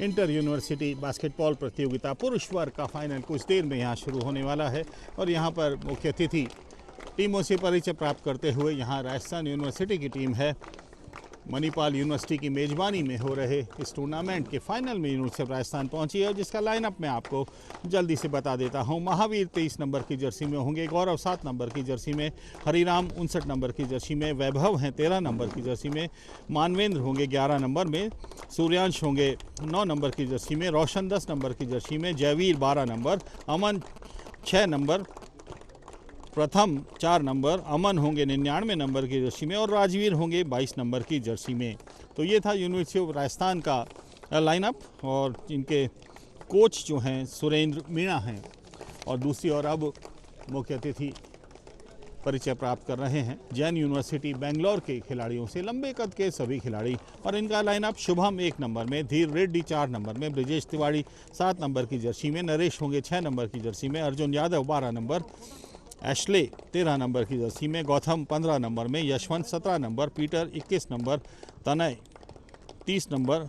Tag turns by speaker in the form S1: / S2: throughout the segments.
S1: Inter university basketball प्रतियोगिता पुरुष वर्ग का फाइनल कुछ देर में यहाँ शुरू होने वाला है। और यहाँ पर मुख्य अतिथि टीमों से परिचय प्राप्त करते हुए यहाँ राजस्थान यूनिवर्सिटी की टीम है। मणिपाल यूनिवर्सिटी की मेज़बानी में हो रहे इस टूर्नामेंट के फाइनल में यूनिवर्सिटी ऑफ राजस्थान पहुंची है और जिसका लाइनअप मैं आपको जल्दी से बता देता हूं। महावीर 23 नंबर की जर्सी में होंगे, गौरव 7 नंबर की जर्सी में, हरिराम 59 नंबर की जर्सी में, वैभव हैं 13 नंबर की जर्सी में, मानवेंद्र होंगे 11 नंबर में, सूर्यांश होंगे 9 नंबर की जर्सी में, रोशन 10 नंबर की जर्सी में, जयवीर 12 नंबर, अमन 6 नंबर, प्रथम 4 नंबर, अमन होंगे 99 नंबर की जर्सी में और राजवीर होंगे 22 नंबर की जर्सी में। तो ये था यूनिवर्सिटी ऑफ राजस्थान का लाइनअप और इनके कोच जो हैं सुरेंद्र मीणा हैं। और दूसरी ओर अब मुख्य अतिथि परिचय प्राप्त कर रहे हैं जैन यूनिवर्सिटी बेंगलोर के खिलाड़ियों से, लंबे कद के सभी खिलाड़ी। और इनका लाइनअप: शुभम 1 नंबर में, धीर रेड्डी 4 नंबर में, ब्रिजेश तिवारी 7 नंबर की जर्सी में, नरेश होंगे 6 नंबर की जर्सी में, Arjun Yadav 12 number, Ashley 13 number की जर्सी में, गौतम 15 नंबर में, यशवंत 17 नंबर, पीटर 21 नंबर, तनय 30 नंबर,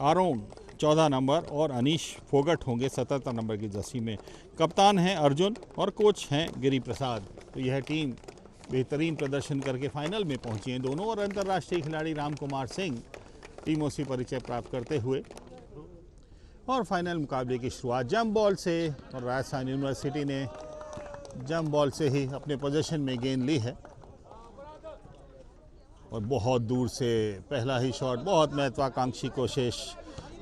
S1: आरोन 14 नंबर और अनीश फोगट होंगे 77 नंबर की जर्सी में। कप्तान हैं अर्जुन और कोच हैं गिरी प्रसाद। तो यह टीम बेहतरीन प्रदर्शन करके फाइनल में पहुंची है दोनों। और अंतर्राष्ट्रीय खिलाड़ी राम कुमार सिंह टीमों से परिचय प्राप्त करते हुए और फाइनल मुकाबले की शुरुआत जंप बॉल से। और राजस्थान यूनिवर्सिटी ने जंप बॉल से ही अपने पोजीशन में गेंद ली है और बहुत दूर से पहला ही शॉट, बहुत महत्वाकांक्षी कोशिश।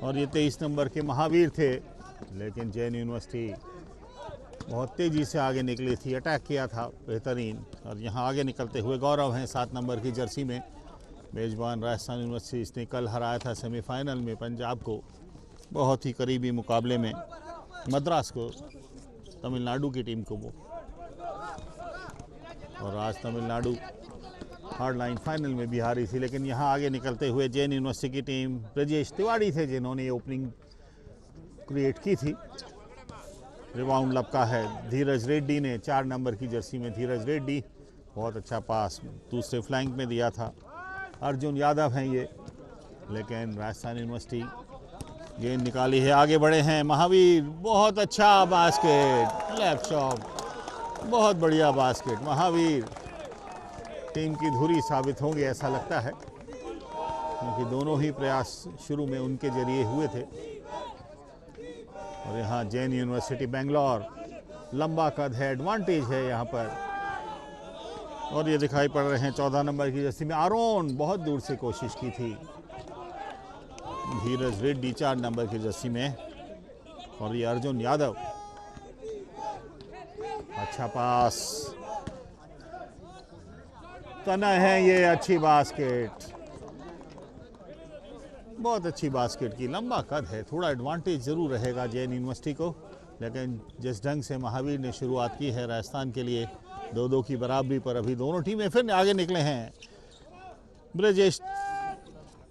S1: और ये 23 नंबर के महावीर थे, लेकिन जैन यूनिवर्सिटी बहुत तेज़ी से आगे निकली थी, अटैक किया था बेहतरीन। और यहाँ आगे निकलते हुए गौरव हैं 7 नंबर की जर्सी में, मेज़बान राजस्थान यूनिवर्सिटी। इसने कल हराया था सेमीफाइनल में पंजाब को, बहुत ही करीबी मुकाबले में, मद्रास को, तमिलनाडु की टीम को वो। और आज तमिलनाडु हार्ड लाइन फाइनल में भी हारी थी। लेकिन यहाँ आगे निकलते हुए जैन यूनिवर्सिटी की टीम, ब्रजेश तिवारी थे जिन्होंने ये ओपनिंग क्रिएट की थी। रिबाउंड लपका है धीरज रेड्डी ने 4 नंबर की जर्सी में, धीरज रेड्डी बहुत अच्छा पास दूसरे फ्लैंक में दिया था। अर्जुन यादव हैं ये, लेकिन राजस्थान यूनिवर्सिटी गेंद निकाली है, आगे बढ़े हैं महावीर, बहुत अच्छा बास्केट, लेफ्ट शॉट, बहुत बढ़िया बास्केट। महावीर टीम की धुरी साबित होंगे ऐसा लगता है, क्योंकि दोनों ही प्रयास शुरू में उनके जरिए हुए थे। और यहाँ जैन यूनिवर्सिटी बेंगलोर, लंबा कद है, एडवांटेज है यहाँ पर। और ये दिखाई पड़ रहे हैं 14 नंबर की जर्सी में आरोन, बहुत दूर से कोशिश की थी। धीरज रेड्डी 4 नंबर की जर्सी में और ये अर्जुन यादव, अच्छा पास, तनय है ये, अच्छी बास्केट, बहुत अच्छी बास्केट की, लंबा कद है, थोड़ा एडवांटेज ज़रूर रहेगा जैन यूनिवर्सिटी को। लेकिन जिस ढंग से महावीर ने शुरुआत की है राजस्थान के लिए 2-2 की बराबरी पर, अभी दोनों टीमें फिर आगे निकले हैं। ब्रजेश,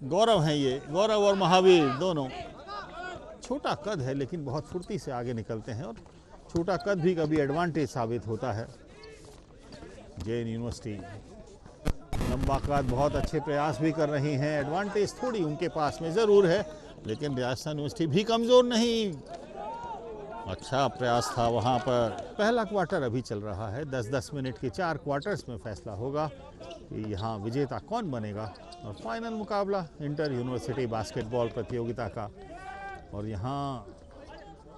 S1: गौरव हैं ये, गौरव और महावीर दोनों, छोटा कद है लेकिन बहुत फुर्ती से आगे निकलते हैं और छोटा कद भी कभी एडवांटेज साबित होता है। जैन यूनिवर्सिटी लंबा कद, बहुत अच्छे प्रयास भी कर रही हैं, एडवांटेज थोड़ी उनके पास में ज़रूर है, लेकिन राजस्थान यूनिवर्सिटी भी कमज़ोर नहीं। अच्छा प्रयास था वहाँ पर। पहला क्वार्टर अभी चल रहा है, 10-10 मिनट के 4 क्वार्टर्स में फैसला होगा कि यहाँ विजेता कौन बनेगा। और फाइनल मुकाबला इंटर यूनिवर्सिटी बास्केटबॉल प्रतियोगिता का, और यहाँ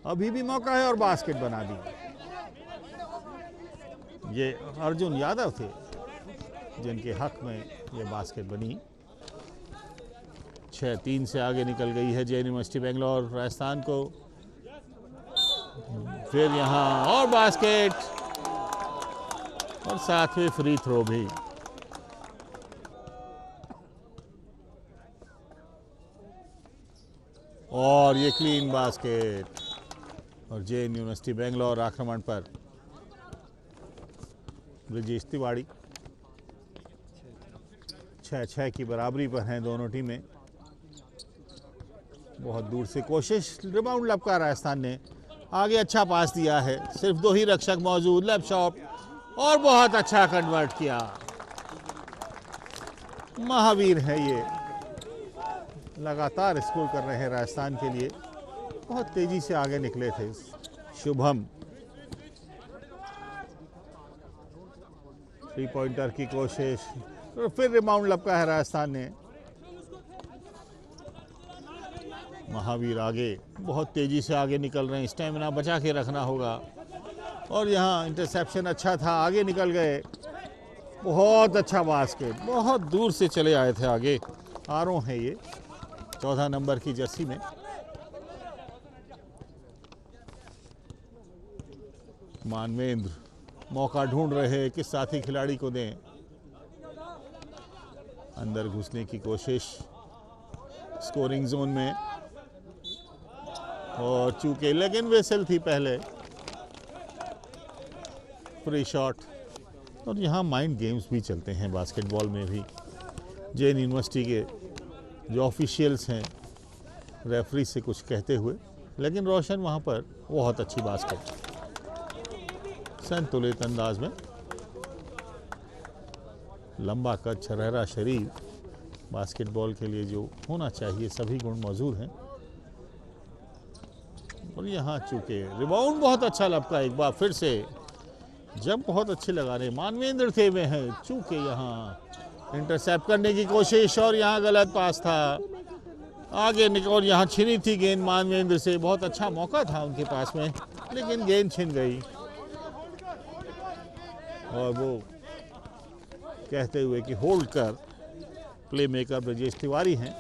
S1: अभी भी मौका है और बास्केट बना दी। ये अर्जुन यादव थे जिनके हक में ये बास्केट बनी। 6-3 से आगे निकल गई है जैन यूनिवर्सिटी बेंगलोर राजस्थान को। फिर यहाँ और बास्केट और साथ में फ्री थ्रो भी। और ये क्लीन बास्केट। और जैन यूनिवर्सिटी बेंगलोर आक्रमण पर ब्रिजेश तिवारी 6-6 की बराबरी पर हैं दोनों टीमें। बहुत दूर से कोशिश, रिबाउंड लपका राजस्थान ने, आगे अच्छा पास दिया है, सिर्फ 2 ही रक्षक मौजूद, लेफ्ट शॉट और बहुत अच्छा कन्वर्ट किया। महावीर है ये, लगातार स्कोर कर रहे हैं राजस्थान के लिए। बहुत तेजी से आगे निकले थे शुभम। 3 पॉइंटर की कोशिश और फिर रिबाउंड लपका है राजस्थान ने। महावीर आगे बहुत तेजी से आगे निकल रहे हैं, स्टेमिना बचा के रखना होगा। और यहाँ इंटरसेप्शन अच्छा था, आगे निकल गए। बहुत अच्छा बास्केट, बहुत दूर से चले आए थे आगे। आरों है ये 14 नंबर की जर्सी में। मानवेंद्र मौका ढूंढ रहे हैं, किस साथी खिलाड़ी को दें। अंदर घुसने की कोशिश स्कोरिंग जोन में, और चूके लेकिन वेसल थी पहले। Free shot. और यहाँ माइंड गेम्स भी चलते हैं बास्केटबॉल में भी। जैन यूनिवर्सिटी के जो ऑफिशियल्स हैं रेफरी से कुछ कहते हुए, लेकिन रोशन वहाँ पर बहुत अच्छी बास्केट संतुलित अंदाज में। लंबा कद, छरहरा शरीर, बास्केटबॉल के लिए जो होना चाहिए सभी गुण मौजूद हैं। और यहाँ चूके रिबाउंड बहुत अच्छा लपका एक बार फिर से, जब बहुत अच्छे लगा रहे। मानवेंद्र थे वे हैं, चूके यहाँ इंटरसेप्ट करने की कोशिश और यहाँ गलत पास था। आगे निकल और यहाँ छिनी थी गेंद मानवेंद्र से। बहुत अच्छा मौका था उनके पास में, लेकिन गेंद छिन गई। और वो कहते हुए कि होल्ड कर, प्ले मेकर ब्रजेश तिवारी हैं।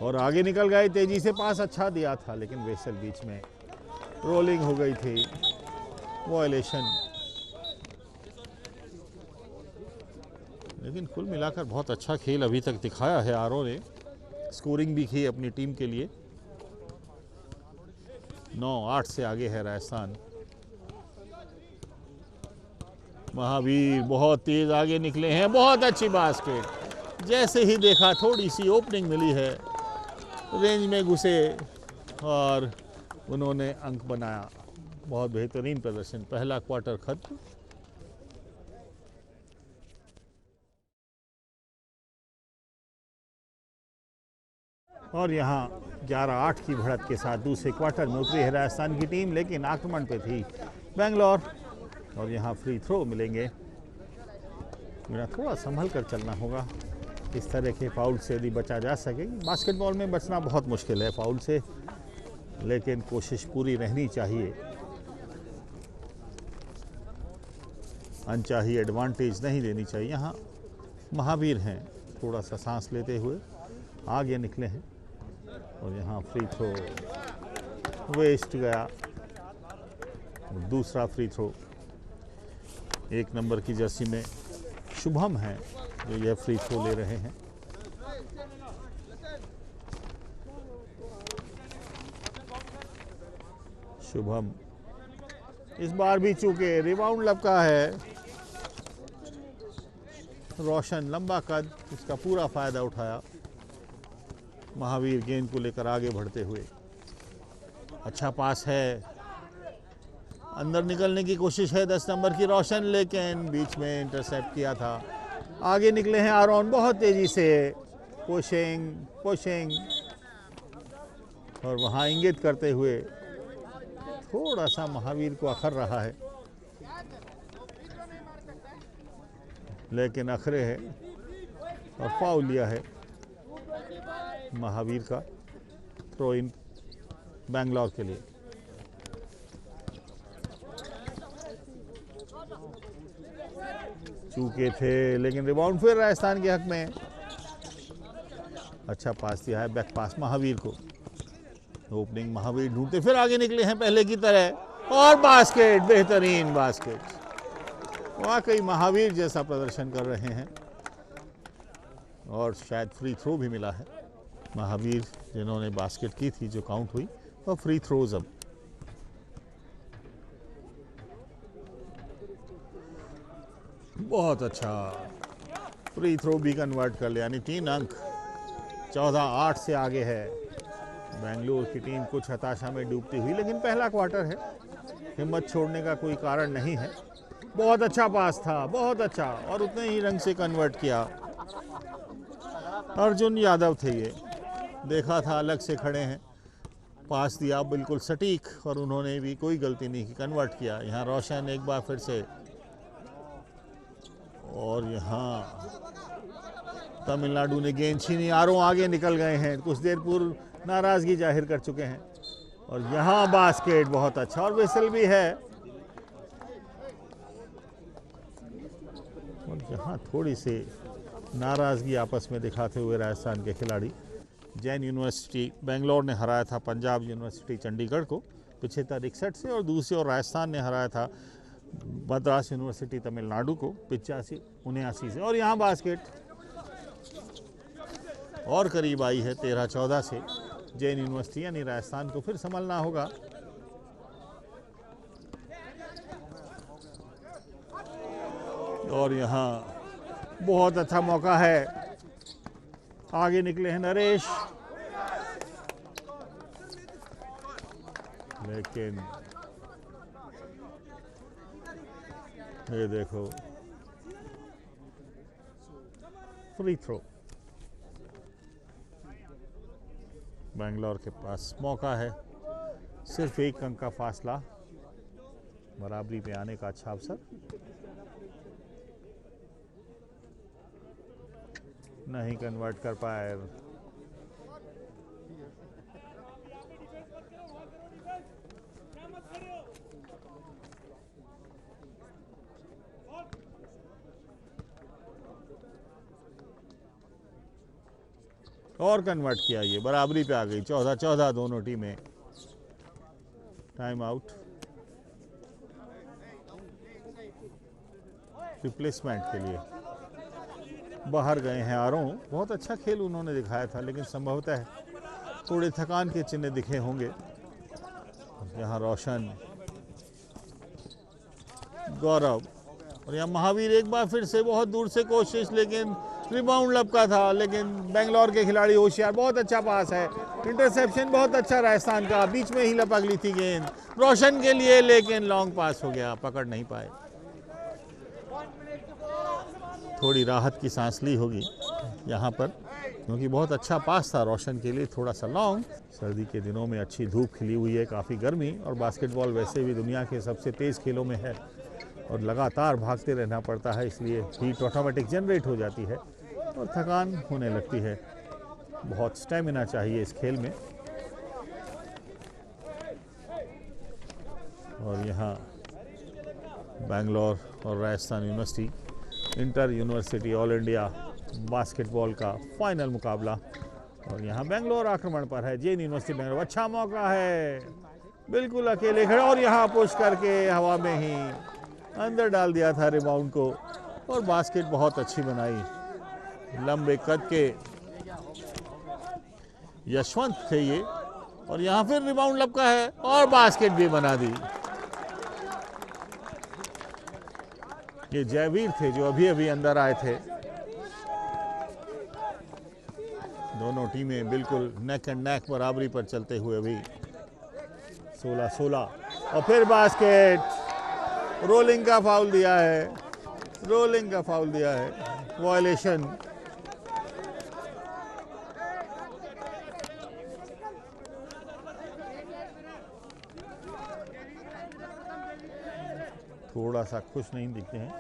S1: और आगे निकल गए, तेजी से पास अच्छा दिया था, लेकिन वेसल बीच में रोलिंग हो गई थी। वायलेशन। लेकिन कुल मिलाकर बहुत अच्छा खेल अभी तक दिखाया है आरओ ने। स्कोरिंग भी की अपनी टीम के लिए। 9-8 से आगे है राजस्थान। महावीर बहुत तेज आगे निकले हैं, बहुत अच्छी बास्केट। जैसे ही देखा थोड़ी सी ओपनिंग मिली है, रेंज में घुसे और उन्होंने अंक बनाया। बहुत बेहतरीन प्रदर्शन। पहला क्वार्टर खत्म। और यहाँ 11-8 की बढ़त के साथ दूसरे क्वार्टर में उतरी है राजस्थान की टीम, लेकिन आक्रमण पे थी बेंगलोर। और यहाँ फ्री थ्रो मिलेंगे। मेरा थोड़ा संभल कर चलना होगा, इस तरह के फाउल से यदि बचा जा सके। बास्केटबॉल में बचना बहुत मुश्किल है फाउल से, लेकिन कोशिश पूरी रहनी चाहिए। अनचाही एडवांटेज नहीं देनी चाहिए। यहाँ महावीर हैं, थोड़ा सा सांस लेते हुए आगे निकले हैं। और यहाँ फ्री थ्रो वेस्ट गया। दूसरा फ्री थ्रो 1 नंबर की जर्सी में शुभम है जो यह फ्री थ्रो ले रहे हैं। शुभम इस बार भी चूके, रिबाउंड लपका है। रोशन लंबा कद, उसका पूरा फायदा उठाया। महावीर गेंद को लेकर आगे बढ़ते हुए। अच्छा पास है, अंदर निकलने की कोशिश है 10 नंबर की रोशन, लेकिन बीच में इंटरसेप्ट किया था। आगे निकले हैं आरोन बहुत तेजी से। पुशिंग और वहाँ इंगित करते हुए थोड़ा सा महावीर को अखर रहा है, लेकिन अखरे है और फाउल लिया है महावीर का। थ्रो इन बेंगलोर के लिए। चूके थे, लेकिन रिबाउंड फिर राजस्थान के हक में। अच्छा पास दिया है, बैक पास महावीर को। ओपनिंग महावीर ढूंढते फिर आगे निकले हैं पहले की तरह। और बास्केट, बेहतरीन बास्केट। वाकई महावीर जैसा प्रदर्शन कर रहे हैं। और शायद फ्री थ्रो भी मिला है। महावीर जिन्होंने बास्केट की थी जो काउंट हुई, और फ्री थ्रोज अब। बहुत अच्छा फ्री थ्रो भी कन्वर्ट कर लिया, यानी 3 अंक। 14-8 से आगे है बेंगलुरु की टीम, कुछ हताशा में डूबती हुई। लेकिन पहला क्वार्टर है, हिम्मत छोड़ने का कोई कारण नहीं है। बहुत अच्छा पास था, बहुत अच्छा, और उतने ही रंग से कन्वर्ट किया। अर्जुन यादव थे ये, देखा था अलग से खड़े हैं। पास दिया बिल्कुल सटीक और उन्होंने भी कोई गलती नहीं की, कन्वर्ट किया। यहाँ रोशन एक बार फिर से, और यहाँ तमिलनाडु ने गेंद छीनी, आरों आगे निकल गए हैं, कुछ देर पूर्व नाराजगी जाहिर कर चुके हैं। और यहाँ बास्केट बहुत अच्छा, और विसल भी है। और यहाँ थोड़ी सी नाराजगी आपस में दिखाते हुए राजस्थान के खिलाड़ी। जैन यूनिवर्सिटी बेंगलोर ने हराया था पंजाब यूनिवर्सिटी चंडीगढ़ को 75-61 से, और दूसरी ओर राजस्थान ने हराया था मद्रास यूनिवर्सिटी तमिलनाडु को 85-79 से। और यहाँ बास्केट और करीब आई है 13-14 से। जैन यूनिवर्सिटी यानी राजस्थान को फिर संभलना होगा। और यहाँ बहुत अच्छा मौका है, आगे निकले हैं नरेश, लेकिन ये देखो फ्री थ्रो। बेंगलोर के पास मौका है, सिर्फ एक अंक का फासला, बराबरी पे आने का अच्छा अवसर। नहीं कन्वर्ट कर पाए। और कन्वर्ट किया, ये बराबरी पे आ गई। 14-14 दोनों टीमें। टाइम आउट, रिप्लेसमेंट के लिए बाहर गए हैं आरों। बहुत अच्छा खेल उन्होंने दिखाया था, लेकिन संभवतः थोड़े थकान के चिन्ह दिखे होंगे। यहाँ रोशन, गौरव, और यहाँ महावीर एक बार फिर से बहुत दूर से कोशिश, लेकिन रिबाउंड लपका था। लेकिन बेंगलोर के खिलाड़ी होशियार, बहुत अच्छा पास है, इंटरसेप्शन बहुत अच्छा राजस्थान का, बीच में ही लपक ली थी गेंद रोशन के लिए, लेकिन लॉन्ग पास हो गया, पकड़ नहीं पाए। थोड़ी राहत की सांस ली होगी यहाँ पर, क्योंकि बहुत अच्छा पास था रोशन के लिए, थोड़ा सा लॉन्ग। सर्दी के दिनों में अच्छी धूप खिली हुई है, काफ़ी गर्मी, और बास्केटबॉल वैसे भी दुनिया के सबसे तेज़ खेलों में है, और लगातार भागते रहना पड़ता है, इसलिए हीट ऑटोमेटिक जनरेट हो जाती है और थकान होने लगती है। बहुत स्टेमिना चाहिए इस खेल में। और यहाँ बेंगलोर और Rajasthan university inter university all India basketball का फाइनल मुकाबला। और यहाँ बेंगलोर आक्रमण पर है, जैन यूनिवर्सिटी बेंगलोर। अच्छा मौका है, बिल्कुल अकेले खड़े, और यहाँ पुश करके हवा में ही अंदर डाल दिया था रिबाउंड को, और बास्केट बहुत अच्छी बनाई। लंबे कद के यशवंत थे ये, और यहाँ फिर रिबाउंड लपका है और बास्केट भी बना दी। ये जयवीर थे जो अभी अभी अंदर आए थे। दोनों टीमें बिल्कुल नेक एंड नेक बराबरी पर चलते हुए अभी 16-16, और फिर बास्केट। रोलिंग का फाउल दिया है, रोलिंग का फाउल दिया है, वायलेशन। थोड़ा सा खुश नहीं दिखते हैं।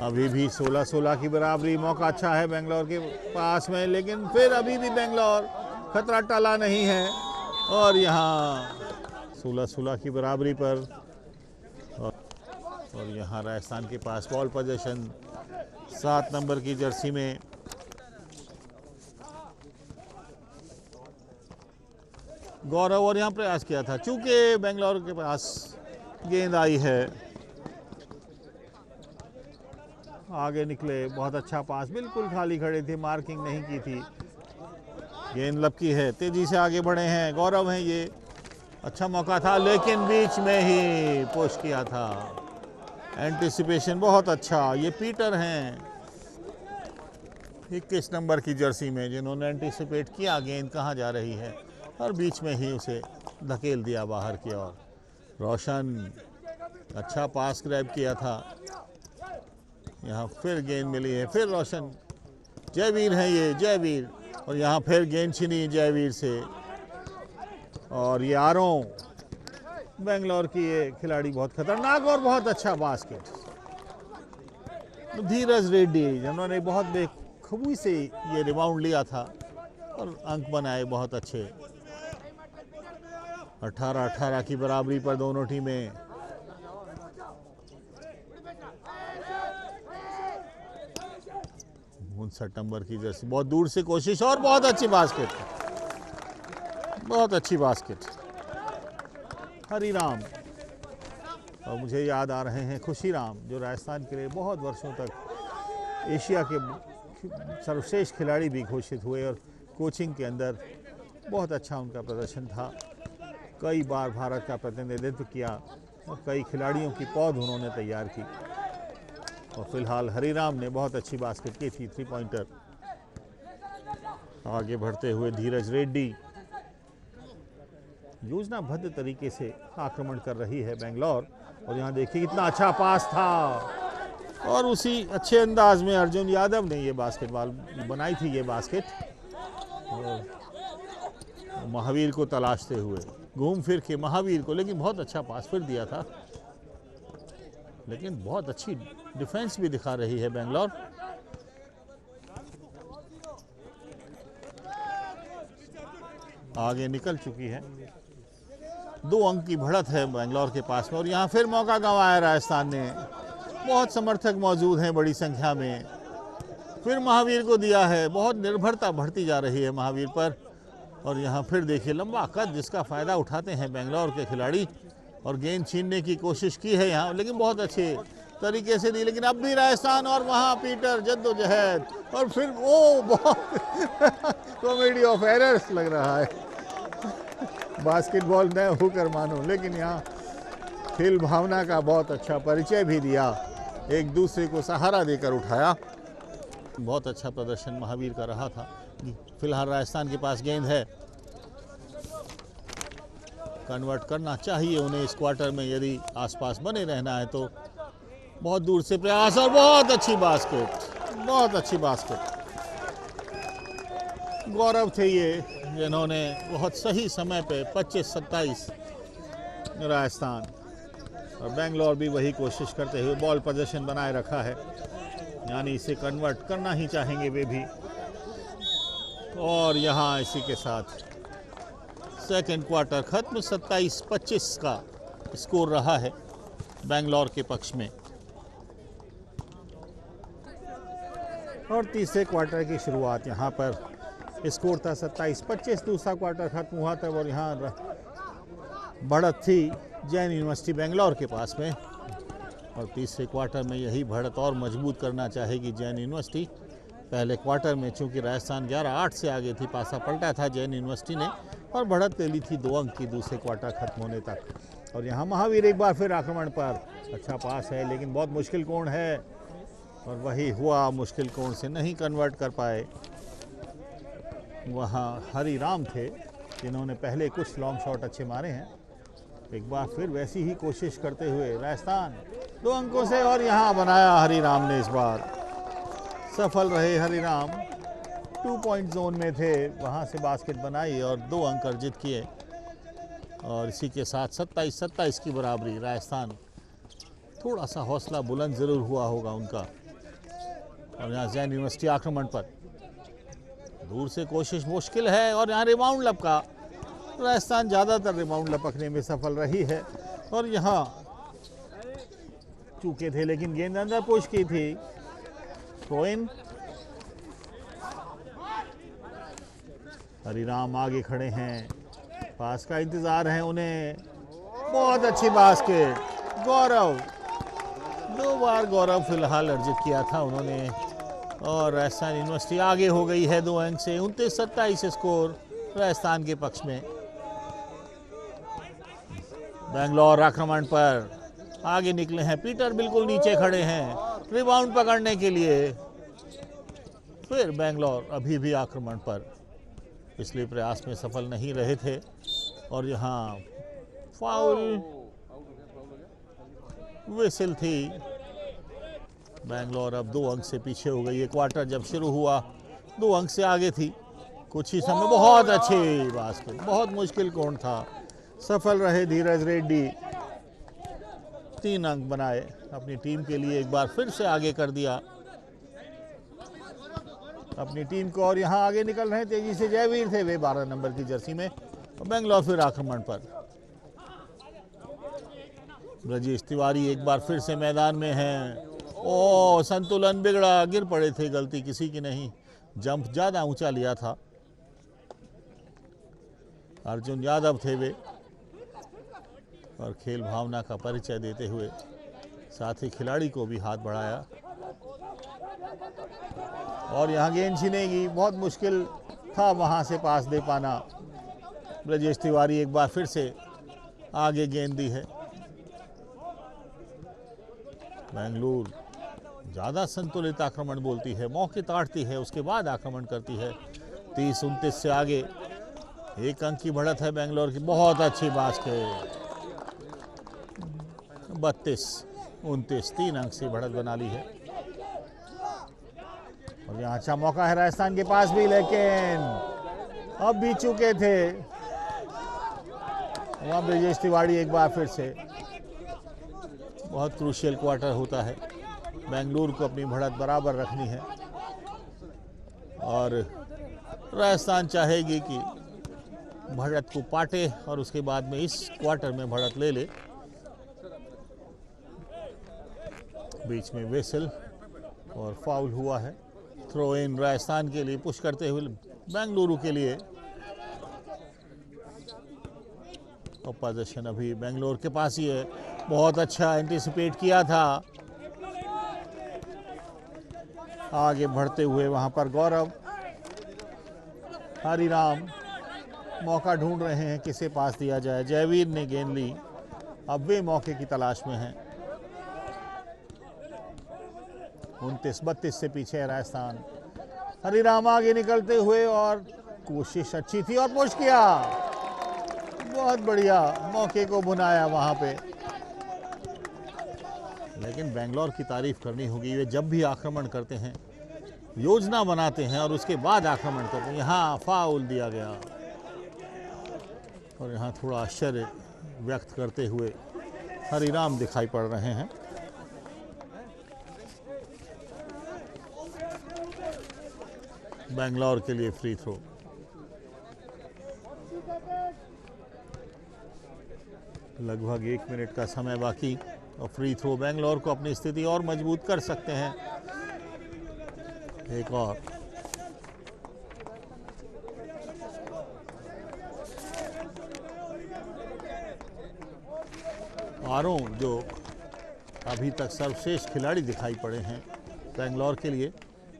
S1: अभी भी 16-16 की बराबरी, मौका अच्छा है बेंगलोर के पास में, लेकिन फिर अभी भी बेंगलोर खतरा टला नहीं है। और यहाँ 16-16 की बराबरी पर, और यहाँ राजस्थान के पास बॉल पोजीशन 7 नंबर की जर्सी में। गौरव, और यहाँ प्रयास किया था, चूंकि बेंगलोर के पास गेंद आई है, आगे निकले, बहुत अच्छा पास, बिल्कुल खाली खड़े थे, मार्किंग नहीं की थी, गेंद लपकी है, तेजी से आगे बढ़े हैं, गौरव हैं ये। अच्छा मौका था, लेकिन बीच में ही पुश किया था। एंटिसिपेशन बहुत अच्छा, ये पीटर हैं 21 नंबर की जर्सी में, जिन्होंने एंटिसिपेट किया गेंद कहाँ जा रही है, और बीच में ही उसे धकेल दिया बाहर की ओर। रोशन, अच्छा पास ग्रैब किया था, यहाँ फिर गेंद मिली है, फिर रोशन। जयवीर है ये, जयवीर और यहाँ फिर गेंद छीनी जयवीर से, और ये आरों, बेंगलोर की ये खिलाड़ी बहुत खतरनाक और बहुत अच्छा बास्केट। धीरज रेड्डी जिन्होंने बहुत बेखूबी से ये रिबाउंड लिया था और अंक बनाए बहुत अच्छे। 18-18 की बराबरी पर दोनों टीमें। नंबर की जर्सी, बहुत दूर से कोशिश और बहुत अच्छी बास्केट, बहुत अच्छी बास्केट। हरीराम, और मुझे याद आ रहे हैं खुशीराम, जो राजस्थान के लिए बहुत वर्षों तक एशिया के सर्वश्रेष्ठ खिलाड़ी भी घोषित हुए और कोचिंग के अंदर बहुत अच्छा उनका प्रदर्शन था। कई बार भारत का प्रतिनिधित्व किया और कई खिलाड़ियों की पौध उन्होंने तैयार की। और फिलहाल हरीराम ने बहुत अच्छी बास्केट की थी, 3 पॉइंटर। आगे बढ़ते हुए धीरज रेड्डी, योजनाबद्ध तरीके से आक्रमण कर रही है बेंगलोर। और यहाँ देखिए कितना अच्छा पास था, और उसी अच्छे अंदाज में अर्जुन यादव ने ये बास्केटबॉल बनाई थी, ये बास्केट। महावीर को तलाशते हुए घूम फिर के महावीर को, लेकिन बहुत अच्छा पास फिर दिया था। लेकिन बहुत अच्छी डिफेंस भी दिखा रही है बेंगलोर। आगे निकल चुकी है, 2 अंक की बढ़त है बेंगलोर के पास में। और यहाँ फिर मौका गंवाया राजस्थान ने। बहुत समर्थक मौजूद हैं बड़ी संख्या में। फिर महावीर को दिया है, बहुत निर्भरता बढ़ती जा रही है महावीर पर। और यहाँ फिर देखिए लंबा कद, जिसका फ़ायदा उठाते हैं बेंगलोर के खिलाड़ी। और गेंद छीनने की कोशिश की है यहाँ, लेकिन बहुत अच्छे तरीके से दी। लेकिन अब भी राजस्थान, और वहाँ पीटर जद्दोजहद, और फिर वो बहुत कॉमेडी ऑफ एरर्स लग रहा है। बास्केटबॉल न होकर मानो, लेकिन यहाँ खेल भावना का बहुत अच्छा परिचय भी दिया, एक दूसरे को सहारा देकर उठाया। बहुत अच्छा प्रदर्शन महावीर का रहा था। फिलहाल राजस्थान के पास गेंद है, कन्वर्ट करना चाहिए उन्हें इस क्वार्टर में, यदि आसपास बने रहना है तो। बहुत दूर से प्रयास और बहुत अच्छी बास्केट, बहुत अच्छी बास्केट। गौरव थे ये, जिन्होंने बहुत सही समय पे 25-27 राजस्थान, और बेंगलोर भी वही कोशिश करते हुए बॉल पोजीशन बनाए रखा है, यानी इसे कन्वर्ट करना ही चाहेंगे वे भी। और यहाँ इसी के साथ सेकंड क्वार्टर खत्म, 27-25 का स्कोर रहा है बेंगलोर के पक्ष में। और तीसरे क्वार्टर की शुरुआत यहाँ पर स्कोर था 27-25, दूसरा क्वार्टर खत्म हुआ था। और यहाँ बढ़त थी जैन यूनिवर्सिटी बेंगलोर के पास में, और तीसरे क्वार्टर में यही बढ़त और मजबूत करना चाहेगी जैन यूनिवर्सिटी। पहले क्वार्टर में चूंकि राजस्थान 11-8 से आगे थी, पासा पलटा था जैन यूनिवर्सिटी ने और बढ़त ले ली थी 2 अंक की दूसरे क्वार्टर खत्म होने तक। और यहाँ महावीर एक बार फिर आक्रमण पर, अच्छा पास है लेकिन बहुत मुश्किल कोण है, और वही हुआ, मुश्किल कोण से नहीं कन्वर्ट कर पाए। वहाँ हरीराम थे जिन्होंने पहले कुछ लॉन्ग शॉट अच्छे मारे हैं। एक बार फिर वैसी ही कोशिश करते हुए राजस्थान 2 अंकों से, और यहाँ बनाया हरीराम ने, इस बार सफल रहे हरीराम। 2 पॉइंट जोन में थे, वहाँ से बास्केट बनाई और 2 अंक अर्जित किए। और इसी के साथ 27-27 की बराबरी। राजस्थान थोड़ा सा हौसला बुलंद ज़रूर हुआ होगा उनका। और यहाँ जैन यूनिवर्सिटी आक्रमण पर, दूर से कोशिश मुश्किल है, और यहाँ रिबाउंड लपका। राजस्थान ज़्यादातर रिबाउंड लपकने में सफल रही है। और यहाँ चूके थे लेकिन गेंद अंदर पुश की थी। Throw in. हरीराम आगे खड़े हैं, पास का इंतजार है उन्हें। बहुत अच्छी बास्केट, गौरव, 2 बार गौरव फिलहाल अर्जित किया था उन्होंने। और राजस्थान यूनिवर्सिटी आगे हो गई है 2 अंक से, 29-27 स्कोर राजस्थान के पक्ष में। बेंगलोर आक्रमण पर आगे निकले हैं, पीटर बिल्कुल नीचे खड़े हैं रिबाउंड पकड़ने के लिए। फिर बेंगलोर अभी भी आक्रमण पर, पिछले प्रयास में सफल नहीं रहे थे। और यहाँ फाउल विसिल थी। बेंगलोर अब 2 अंक से पीछे हो गई है। क्वार्टर जब शुरू हुआ 2 अंक से आगे थी, कुछ ही समय बहुत अच्छी बास्केट, बहुत मुश्किल कोण था, सफल रहे धीरज रेड्डी। 3 अंक बनाए, अपनी टीम के लिए एक बार फिर से आगे कर दिया अपनी टीम को। और यहाँ आगे निकल रहे तेजी से जयवीर थे, वे 12 नंबर की जर्सी में। और बेंगलोर फिर आक्रमण पर। ब्रजेश तिवारी एक बार फिर से मैदान में हैं। ओ, संतुलन बिगड़ा, गिर पड़े थे, गलती किसी की नहीं, जंप ज़्यादा ऊंचा लिया था। अर्जुन यादव थे वे, और खेल भावना का परिचय देते हुए साथ ही खिलाड़ी को भी हाथ बढ़ाया। और यहाँ गेंद छीनेगी, बहुत मुश्किल था वहाँ से पास दे पाना। ब्रजेश तिवारी एक बार फिर से आगे गेंद दी है। बेंगलुरु ज़्यादा संतुलित आक्रमण बोलती है, मौके ताड़ती है, उसके बाद आक्रमण करती है। 30-29 से आगे 1 अंक की बढ़त है बेंगलोर की। बहुत अच्छी बास्केट, 32-29, 3 अंक से बढ़त बना ली है। और यहाँ अच्छा मौका है राजस्थान के पास भी, लेकिन अब भी चुके थे। वहाँ ब्रजेश तिवारी एक बार फिर से, बहुत क्रूशियल क्वार्टर होता है, बेंगलुरु को अपनी बढ़त बराबर रखनी है। और राजस्थान चाहेगी कि बढ़त को पाटे और उसके बाद में इस क्वार्टर में बढ़त ले ले। बीच में वेसल और फाउल हुआ है। थ्रो इन राजस्थान के लिए, पुश करते हुए बेंगलुरु के लिए। और पोजीशन अभी बेंगलोर के पास ही है। बहुत अच्छा एंटिसिपेट किया था, आगे बढ़ते हुए वहां पर गौरव, हरिराम मौका ढूंढ रहे हैं किसे पास दिया जाए। जयवीर ने गेंद ली, अब वे मौके की तलाश में हैं। 29-32 से पीछे है राजस्थान। हरिराम आगे निकलते हुए, और कोशिश अच्छी थी और पुश किया, बहुत बढ़िया, मौके को भुनाया वहां पे। लेकिन बेंगलोर की तारीफ करनी होगी, वे जब भी आक्रमण करते हैं योजना बनाते हैं और उसके बाद आक्रमण करते हैं। यहाँ फाउल दिया गया, और यहाँ थोड़ा आश्चर्य व्यक्त करते हुए हरिराम दिखाई पड़ रहे हैं। बेंगलोर के लिए फ्री थ्रो। लगभग 1 मिनट का समय बाकी, और फ्री थ्रो बेंगलोर को अपनी स्थिति और मजबूत कर सकते हैं। एक और, आरोन जो अभी तक सर्वश्रेष्ठ खिलाड़ी दिखाई पड़े हैं बेंगलोर के लिए,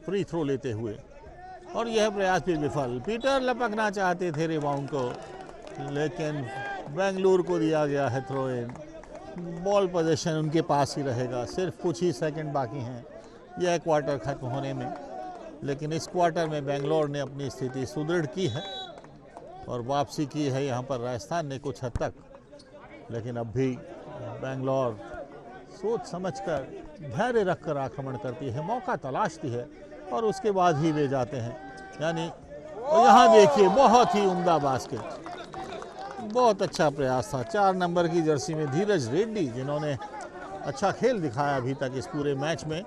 S1: फ्री थ्रो लेते हुए। और यह प्रयास भी विफल। पीटर लपकना चाहते थे रिबाउंड को, लेकिन बेंगलुरु को दिया गया है थ्रो इन। बॉल पोजीशन उनके पास ही रहेगा। सिर्फ कुछ ही सेकंड बाकी हैं यह क्वार्टर खत्म होने में, लेकिन इस क्वार्टर में बेंगलोर ने अपनी स्थिति सुदृढ़ की है और वापसी की है यहाँ पर राजस्थान ने कुछ हद तक। लेकिन अब भी बेंगलोर सोच समझकर, धैर्य रखकर आक्रमण करती है, मौका तलाशती है और उसके बाद ही वे जाते हैं। यानी, और यहाँ देखिए, बहुत ही उम्दा बास्केट, बहुत अच्छा प्रयास था। 4 नंबर की जर्सी में धीरज रेड्डी, जिन्होंने अच्छा खेल दिखाया अभी तक इस पूरे मैच में।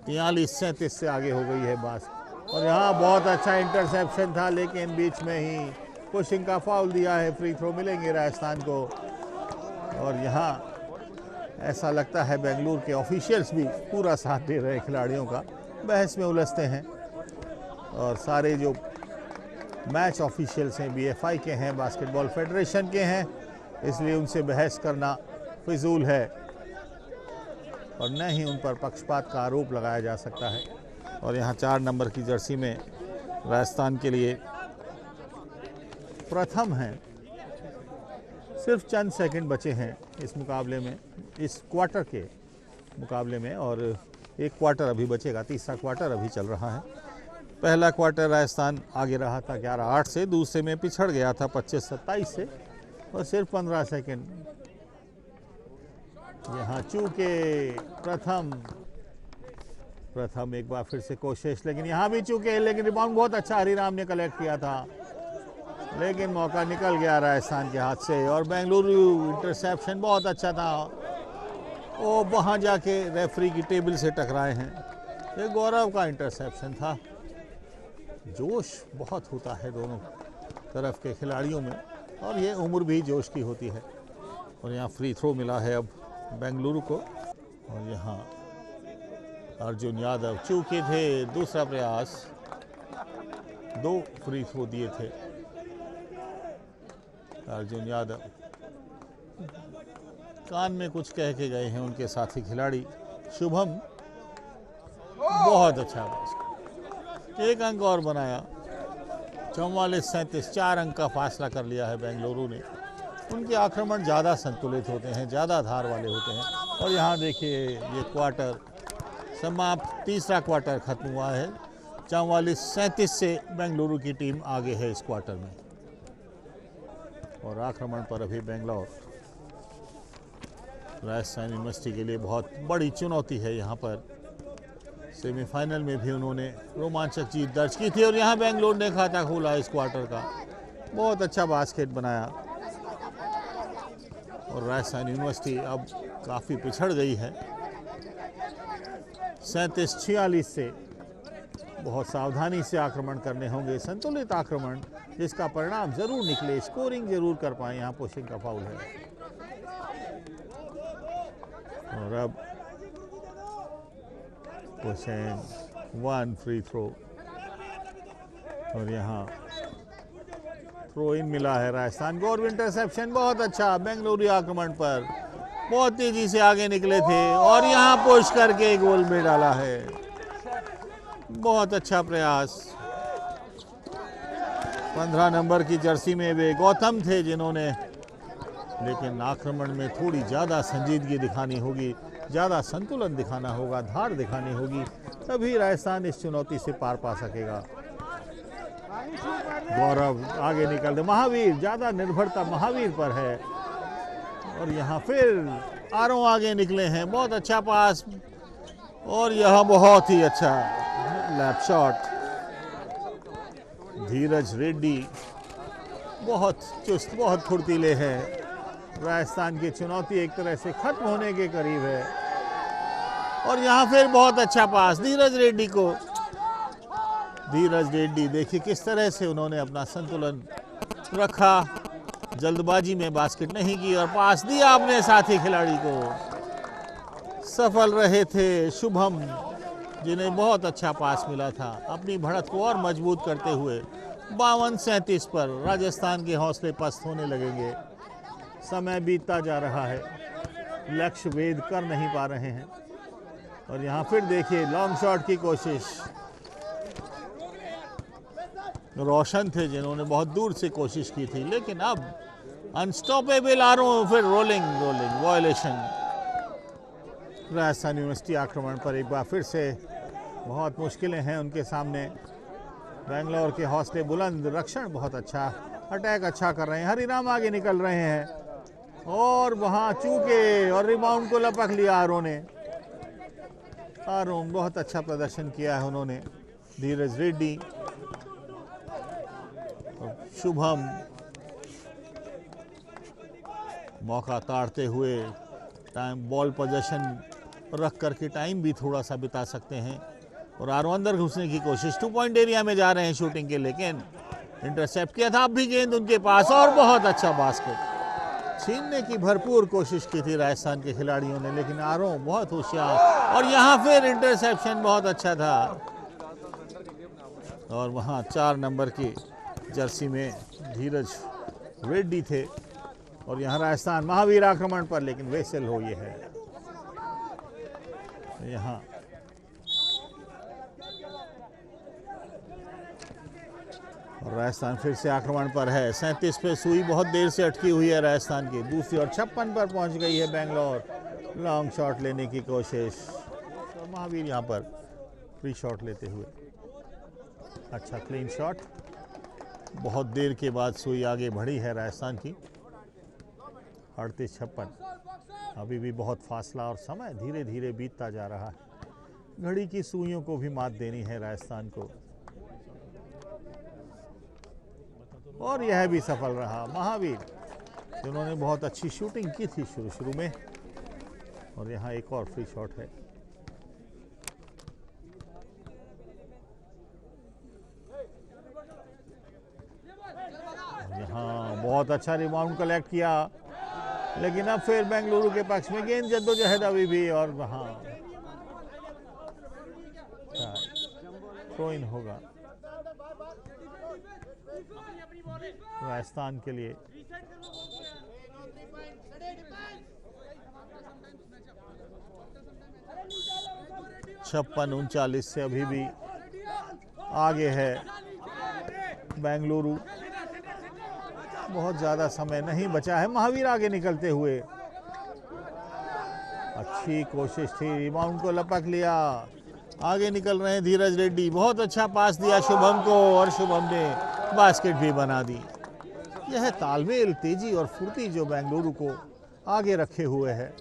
S1: 43-37 से आगे हो गई है बास्केट। और यहाँ बहुत अच्छा इंटरसेप्शन था, लेकिन बीच में ही पुशिंग का फाउल दिया है। फ्री थ्रो मिलेंगे राजस्थान को। और यहाँ ऐसा लगता है बेंगलुरु के ऑफिशियल्स भी पूरा साथ दे रहे खिलाड़ियों का, बहस में उलझते हैं। और सारे जो मैच ऑफिशियल्स हैं बीएफआई के हैं, बास्केटबॉल फेडरेशन के हैं, इसलिए उनसे बहस करना फिजूल है और न ही उन पर पक्षपात का आरोप लगाया जा सकता है। और यहाँ 4 नंबर की जर्सी में राजस्थान के लिए प्रथम हैं। सिर्फ चंद सेकंड बचे हैं इस मुकाबले में, इस क्वार्टर के मुकाबले में, और एक क्वार्टर अभी बचेगा। तीसरा क्वार्टर अभी चल रहा है। पहला क्वार्टर राजस्थान आगे रहा था 11-8 से, दूसरे में पिछड़ गया था 25-27 से, और सिर्फ 15 सेकंड यहाँ चूके। प्रथम एक बार फिर से कोशिश, लेकिन यहाँ भी चूके, लेकिन रिबाउंड बहुत अच्छा हरिराम ने कलेक्ट किया था, लेकिन मौका निकल गया राजस्थान के हाथ से। और बेंगलुरु इंटरसेप्शन बहुत अच्छा था, वो वहाँ जाके रेफरी की टेबल से टकराए हैं। ये गौरव का इंटरसेप्शन था। जोश बहुत होता है दोनों तरफ के खिलाड़ियों में, और ये उम्र भी जोश की होती है। और यहाँ फ्री थ्रो मिला है अब बेंगलुरु को। और यहाँ अर्जुन यादव चूके थे, दूसरा प्रयास, 2 फ्री थ्रो दिए थे अर्जुन यादव। कान में कुछ कह के गए हैं उनके साथी खिलाड़ी शुभम। बहुत अच्छा बास्केट, 1 अंक और बनाया। 44-37, 4 अंक का फासला कर लिया है बेंगलुरु ने। उनके आक्रमण ज़्यादा संतुलित होते हैं, ज़्यादा धार वाले होते हैं। और यहाँ देखिए ये क्वार्टर समाप्त, तीसरा क्वार्टर खत्म हुआ है। 44-37 से बेंगलुरु की टीम आगे है इस क्वार्टर में। और आक्रमण पर अभी बेंगलोर राजस्थान यूनिवर्सिटी के लिए बहुत बड़ी चुनौती है। यहाँ पर सेमीफाइनल में भी उन्होंने रोमांचक जीत दर्ज की थी, और यहाँ बेंगलोर ने खाता खोला इस क्वार्टर का। बहुत अच्छा बास्केट बनाया, और राजस्थान यूनिवर्सिटी अब काफ़ी पिछड़ गई है 37-46 से। बहुत सावधानी से आक्रमण करने होंगे, संतुलित आक्रमण, जिसका परिणाम जरूर निकले, स्कोरिंग जरूर कर पाए। यहाँ पुशिंग का फाउल है, और अब हुसैन 1 फ्री थ्रो। और यहाँ थ्रो इन मिला है राजस्थान को। और इंटरसेप्शन बहुत अच्छा बेंगलुरु आक्रमण पर, बहुत तेजी से आगे निकले थे, और यहाँ पुश करके गोल में डाला है। बहुत अच्छा प्रयास। 15 नंबर की जर्सी में वे गौतम थे जिन्होंने, लेकिन आक्रमण में थोड़ी ज़्यादा संजीदगी दिखानी होगी, ज़्यादा संतुलन दिखाना होगा, धार दिखानी होगी, तभी राजस्थान इस चुनौती से पार पा सकेगा। गौरव आगे निकल दे, महावीर, ज़्यादा निर्भरता महावीर पर है। और यहाँ फिर आरों आगे निकले हैं, बहुत अच्छा पास, और यह बहुत ही अच्छा लैप शॉट। धीरज रेड्डी बहुत चुस्त, बहुत फुर्तीले हैं। राजस्थान की चुनौती एक तरह से खत्म होने के करीब है। और यहाँ फिर बहुत अच्छा पास धीरज रेड्डी को। धीरज रेड्डी देखिए किस तरह से उन्होंने अपना संतुलन रखा, जल्दबाजी में बास्केट नहीं की, और पास दिया अपने साथी खिलाड़ी को। सफल रहे थे शुभम, जिन्हें बहुत अच्छा पास मिला था। अपनी बढ़त को और मजबूत करते हुए 52-37 पर राजस्थान के हौसले पस्त होने लगेंगे। समय बीतता जा रहा है, लक्ष्य भेद कर नहीं पा रहे हैं। और यहाँ फिर देखिए लॉन्ग शॉट की कोशिश, रोशन थे जिन्होंने बहुत दूर से कोशिश की थी, लेकिन अब अनस्टॉपेबल आरों, फिर रोलिंग वायलेशन। राजस्थान यूनिवर्सिटी आक्रमण पर एक बार फिर से बहुत मुश्किलें हैं उनके सामने। बेंगलोर के हौसले बुलंद, रक्षण बहुत अच्छा, अटैक अच्छा कर रहे हैं। हरिराम आगे निकल रहे हैं, और वहाँ चूके, और रिबाउंड को लपक लिया आरों ने। आरों बहुत अच्छा प्रदर्शन किया है उन्होंने। धीरज रेड्डी, शुभम मौका ताड़ते हुए टाइम, बॉल पोजीशन रख करके टाइम भी थोड़ा सा बिता सकते हैं। और आरों अंदर घुसने की कोशिश, 2 पॉइंट एरिया में जा रहे हैं शूटिंग के, लेकिन इंटरसेप्ट किया था। अब भी गेंद उनके पास, और बहुत अच्छा बास्केट। छीनने की भरपूर कोशिश की थी राजस्थान के खिलाड़ियों ने, लेकिन आरों बहुत होशियार। और यहाँ फिर इंटरसेप्शन बहुत अच्छा था। और वहाँ 4 नंबर की जर्सी में धीरज रेड्डी थे। और यहाँ राजस्थान महावीर आक्रमण पर, लेकिन वेसल हो ये है। यहाँ और राजस्थान फिर से आक्रमण पर है। 37 पे सुई बहुत देर से अटकी हुई है राजस्थान की दूसरी, और 56 पर पहुंच गई है बेंगलोर। लॉन्ग शॉट लेने की कोशिश, और महावीर यहाँ पर फ्री शॉट लेते हुए, अच्छा क्लीन शॉट। बहुत देर के बाद सुई आगे बढ़ी है राजस्थान की। 38-56, अभी भी बहुत फासला, और समय धीरे धीरे बीतता जा रहा है। घड़ी की सुइयों को भी मात देनी है राजस्थान को, और यह भी सफल रहा। महावीर जिन्होंने बहुत अच्छी शूटिंग की थी शुरू में, और यहाँ एक और फ्री शॉट है। यहाँ बहुत अच्छा रिबाउंड कलेक्ट किया, लेकिन अब फिर बेंगलुरु के पक्ष में गेंद जद्दोजहद अभी भी, और वहाँ थ्रो इन होगा राजस्थान के लिए। छप्पन 39 से अभी भी आगे है बेंगलुरु। बहुत ज़्यादा समय नहीं बचा है। महावीर आगे निकलते हुए, अच्छी कोशिश थी, रिबाउंड को लपक लिया, आगे निकल रहे हैं धीरज रेड्डी। बहुत अच्छा पास दिया शुभम को, और शुभम ने बास्केट भी बना दी। यह तालमेल, तेजी और फुर्ती जो बेंगलुरु को आगे रखे हुए है।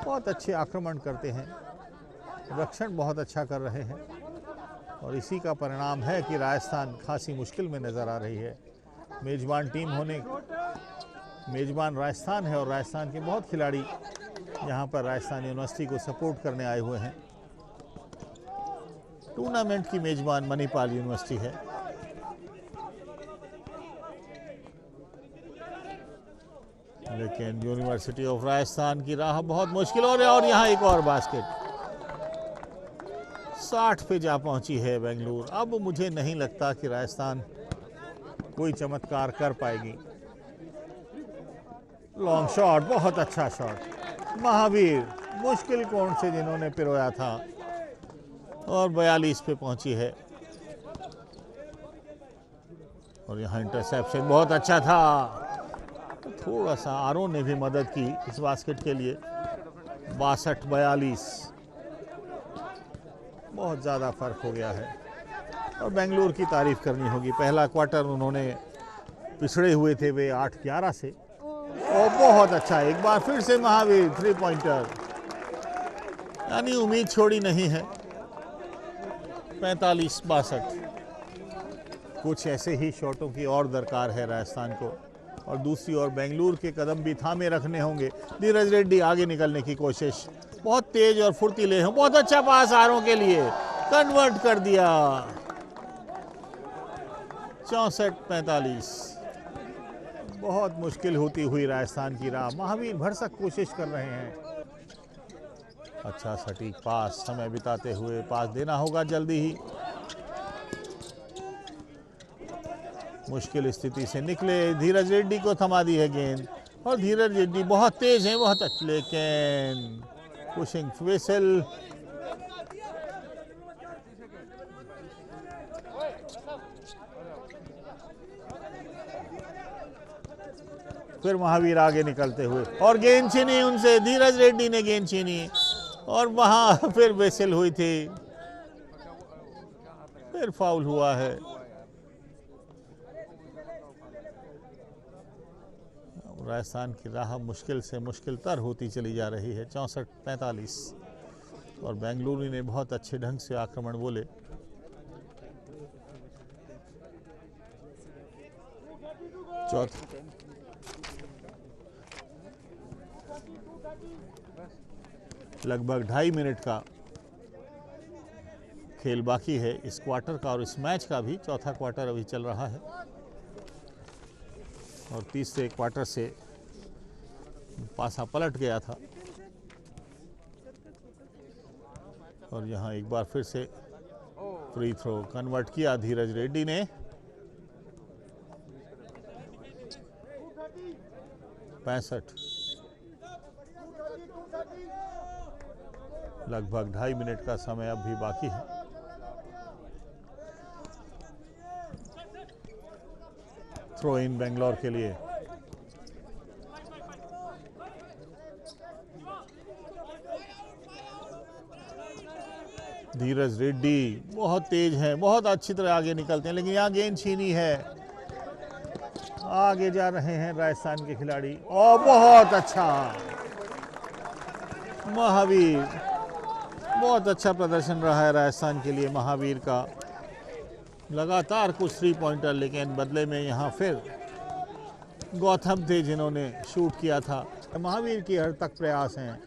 S1: बहुत अच्छे आक्रमण करते हैं, रक्षण बहुत अच्छा कर रहे हैं, और इसी का परिणाम है कि राजस्थान खासी मुश्किल में नज़र आ रही है। मेजबान टीम होने, मेजबान राजस्थान है, और राजस्थान के बहुत खिलाड़ी यहाँ पर राजस्थान यूनिवर्सिटी को सपोर्ट करने आए हुए हैं। टूर्नामेंट की मेजबान मणिपाल यूनिवर्सिटी है। लेकिन यूनिवर्सिटी ऑफ राजस्थान की राह बहुत मुश्किल हो रही है, और यहाँ एक और बास्केट। 60 पे जा पहुंची है बेंगलुरु। अब मुझे नहीं लगता कि राजस्थान कोई चमत्कार कर पाएगी। लॉन्ग शॉट, बहुत अच्छा शॉट। महावीर मुश्किल कोण से जिन्होंने पिरोया था, और 42 पे पहुंची है, और यहाँ इंटरसेप्शन बहुत अच्छा था। थोड़ा सा आरो ने भी मदद की इस बास्केट के लिए। 62-42, बहुत ज़्यादा फर्क हो गया है, और बेंगलुरु की तारीफ करनी होगी। पहला क्वार्टर उन्होंने पिछड़े हुए थे वे 8-11 से, और बहुत अच्छा एक बार फिर से महावीर 3 पॉइंटर, यानी उम्मीद छोड़ी नहीं है। 45-62, कुछ ऐसे ही शॉटों की और दरकार है राजस्थान को, और दूसरी ओर बेंगलुरु के कदम भी थामे रखने होंगे। धीरज रेड्डी आगे निकलने की कोशिश, बहुत तेज और फुर्तीले हैं। बहुत अच्छा पास आरों के लिए, कन्वर्ट कर दिया। 64-45, बहुत मुश्किल होती हुई राजस्थान की राह। महावीर भरसक कोशिश कर रहे हैं। अच्छा सटीक पास, समय बिताते हुए पास देना होगा जल्दी ही। मुश्किल स्थिति से निकले, धीरज रेड्डी को थमा दी है गेंद, और धीरज रेड्डी बहुत तेज है, बहुत अच्छे, लेकिन पुशिंग विसल। फिर महावीर आगे निकलते हुए, और गेंद छीनी उनसे, धीरज रेड्डी ने गेंद छीनी, और वहां फिर विसल हुई थी, फिर फाउल हुआ है। राजस्थान की राह मुश्किल से मुश्किल तर होती चली जा रही है। 64-45, और बेंगलुरु ने बहुत अच्छे ढंग से आक्रमण बोले। लगभग 2.5 मिनट का खेल बाकी है इस क्वार्टर का, और इस मैच का भी। चौथा क्वार्टर अभी चल रहा है, और तीसरे क्वार्टर से पासा पलट गया था, और यहाँ एक बार फिर से फ्री थ्रो कन्वर्ट किया धीरज रेड्डी ने। 65, लगभग 2.5 मिनट का समय अब भी बाकी है। थ्रो इन बेंगलोर के लिए। धीरज रेड्डी बहुत तेज हैं, बहुत अच्छी तरह आगे निकलते हैं, लेकिन यहाँ गेंद छीनी है। आगे जा रहे हैं राजस्थान के खिलाड़ी, और बहुत अच्छा महावीर, बहुत अच्छा प्रदर्शन रहा है राजस्थान के लिए महावीर का। लगातार कुछ 3 पॉइंटर, लेकिन बदले में यहाँ फिर गौतम थे जिन्होंने शूट किया था। महावीर की हर तक प्रयास हैं,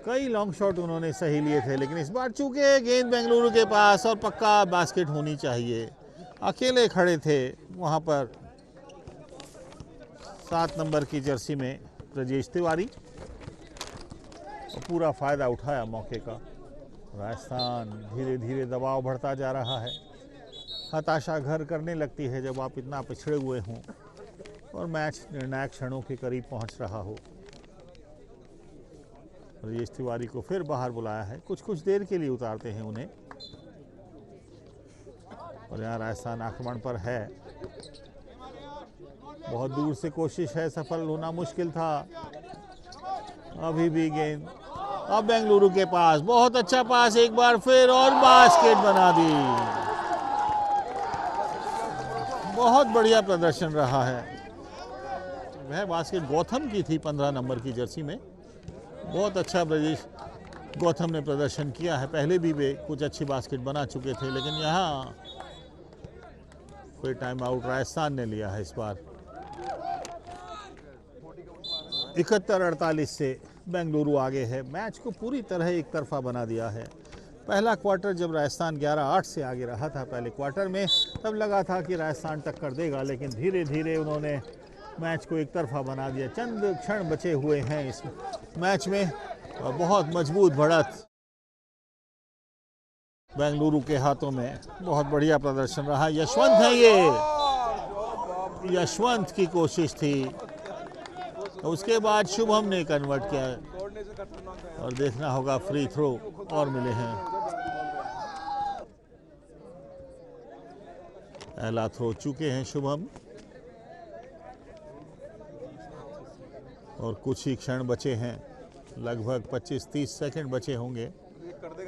S1: कई लॉन्ग शॉट उन्होंने सही लिए थे, लेकिन इस बार चूंकि गेंद बेंगलुरु के पास और पक्का बास्केट होनी चाहिए, अकेले खड़े थे वहाँ पर 7 नंबर की जर्सी में ब्रजेश तिवारी, और पूरा फ़ायदा उठाया मौके का। राजस्थान धीरे धीरे दबाव बढ़ता जा रहा है। हताशा घर करने लगती है जब आप इतना पिछड़े हुए हों और मैच निर्णायक क्षणों के करीब पहुंच रहा हो। ब्रजेश तिवारी को फिर बाहर बुलाया है, कुछ देर के लिए उतारते हैं उन्हें, और यहाँ राजस्थान आक्रमण पर है। बहुत दूर से कोशिश है, सफल होना मुश्किल था। अभी भी गेंद अब बेंगलुरु के पास, बहुत अच्छा पास एक बार फिर, और बास्केट बना दी। बहुत बढ़िया प्रदर्शन रहा है। वह बास्केट गौतम की थी 15 नंबर की जर्सी में। बहुत अच्छा ब्रजेश गौतम ने प्रदर्शन किया है। पहले भी वे कुछ अच्छी बास्केट बना चुके थे, लेकिन यहाँ कोई टाइम आउट राजस्थान ने लिया है इस बार। 71-48 से बेंगलुरु आगे है। मैच को पूरी तरह एक तरफा बना दिया है। पहला क्वार्टर जब राजस्थान 11-8 से आगे रहा था पहले क्वार्टर में, तब लगा था कि राजस्थान टक्कर देगा, लेकिन धीरे धीरे उन्होंने मैच को एक तरफा बना दिया। चंद क्षण बचे हुए हैं इस मैच में, और बहुत मजबूत बढ़त बेंगलुरु के हाथों में। बहुत बढ़िया प्रदर्शन रहा। यशवंत है ये, यशवंत की कोशिश थी, उसके बाद शुभम ने कन्वर्ट किया, और देखना होगा फ्री थ्रो और मिले हैं। पहला थ्रो चुके हैं शुभम, और कुछ ही क्षण बचे हैं, लगभग 25-30 सेकंड बचे होंगे।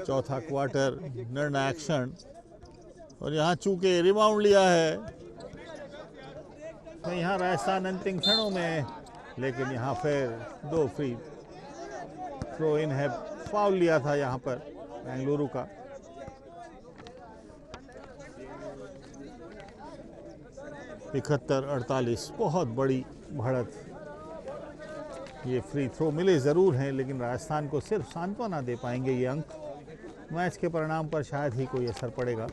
S1: चौथा क्वार्टर निर्णायक क्षण, और यहाँ चूके रिबाउंड लिया है। तो यहाँ राजस्थान अंतिम क्षणों में, लेकिन यहाँ फिर 2 फ्री थ्रो इन है। फाउल लिया था यहाँ पर बेंगलुरु का। इकहत्तर 48, बहुत बड़ी बढ़त। ये फ्री थ्रो मिले ज़रूर हैं, लेकिन राजस्थान को सिर्फ सांत्वना दे पाएंगे ये अंक। मैच के परिणाम पर शायद ही कोई असर पड़ेगा।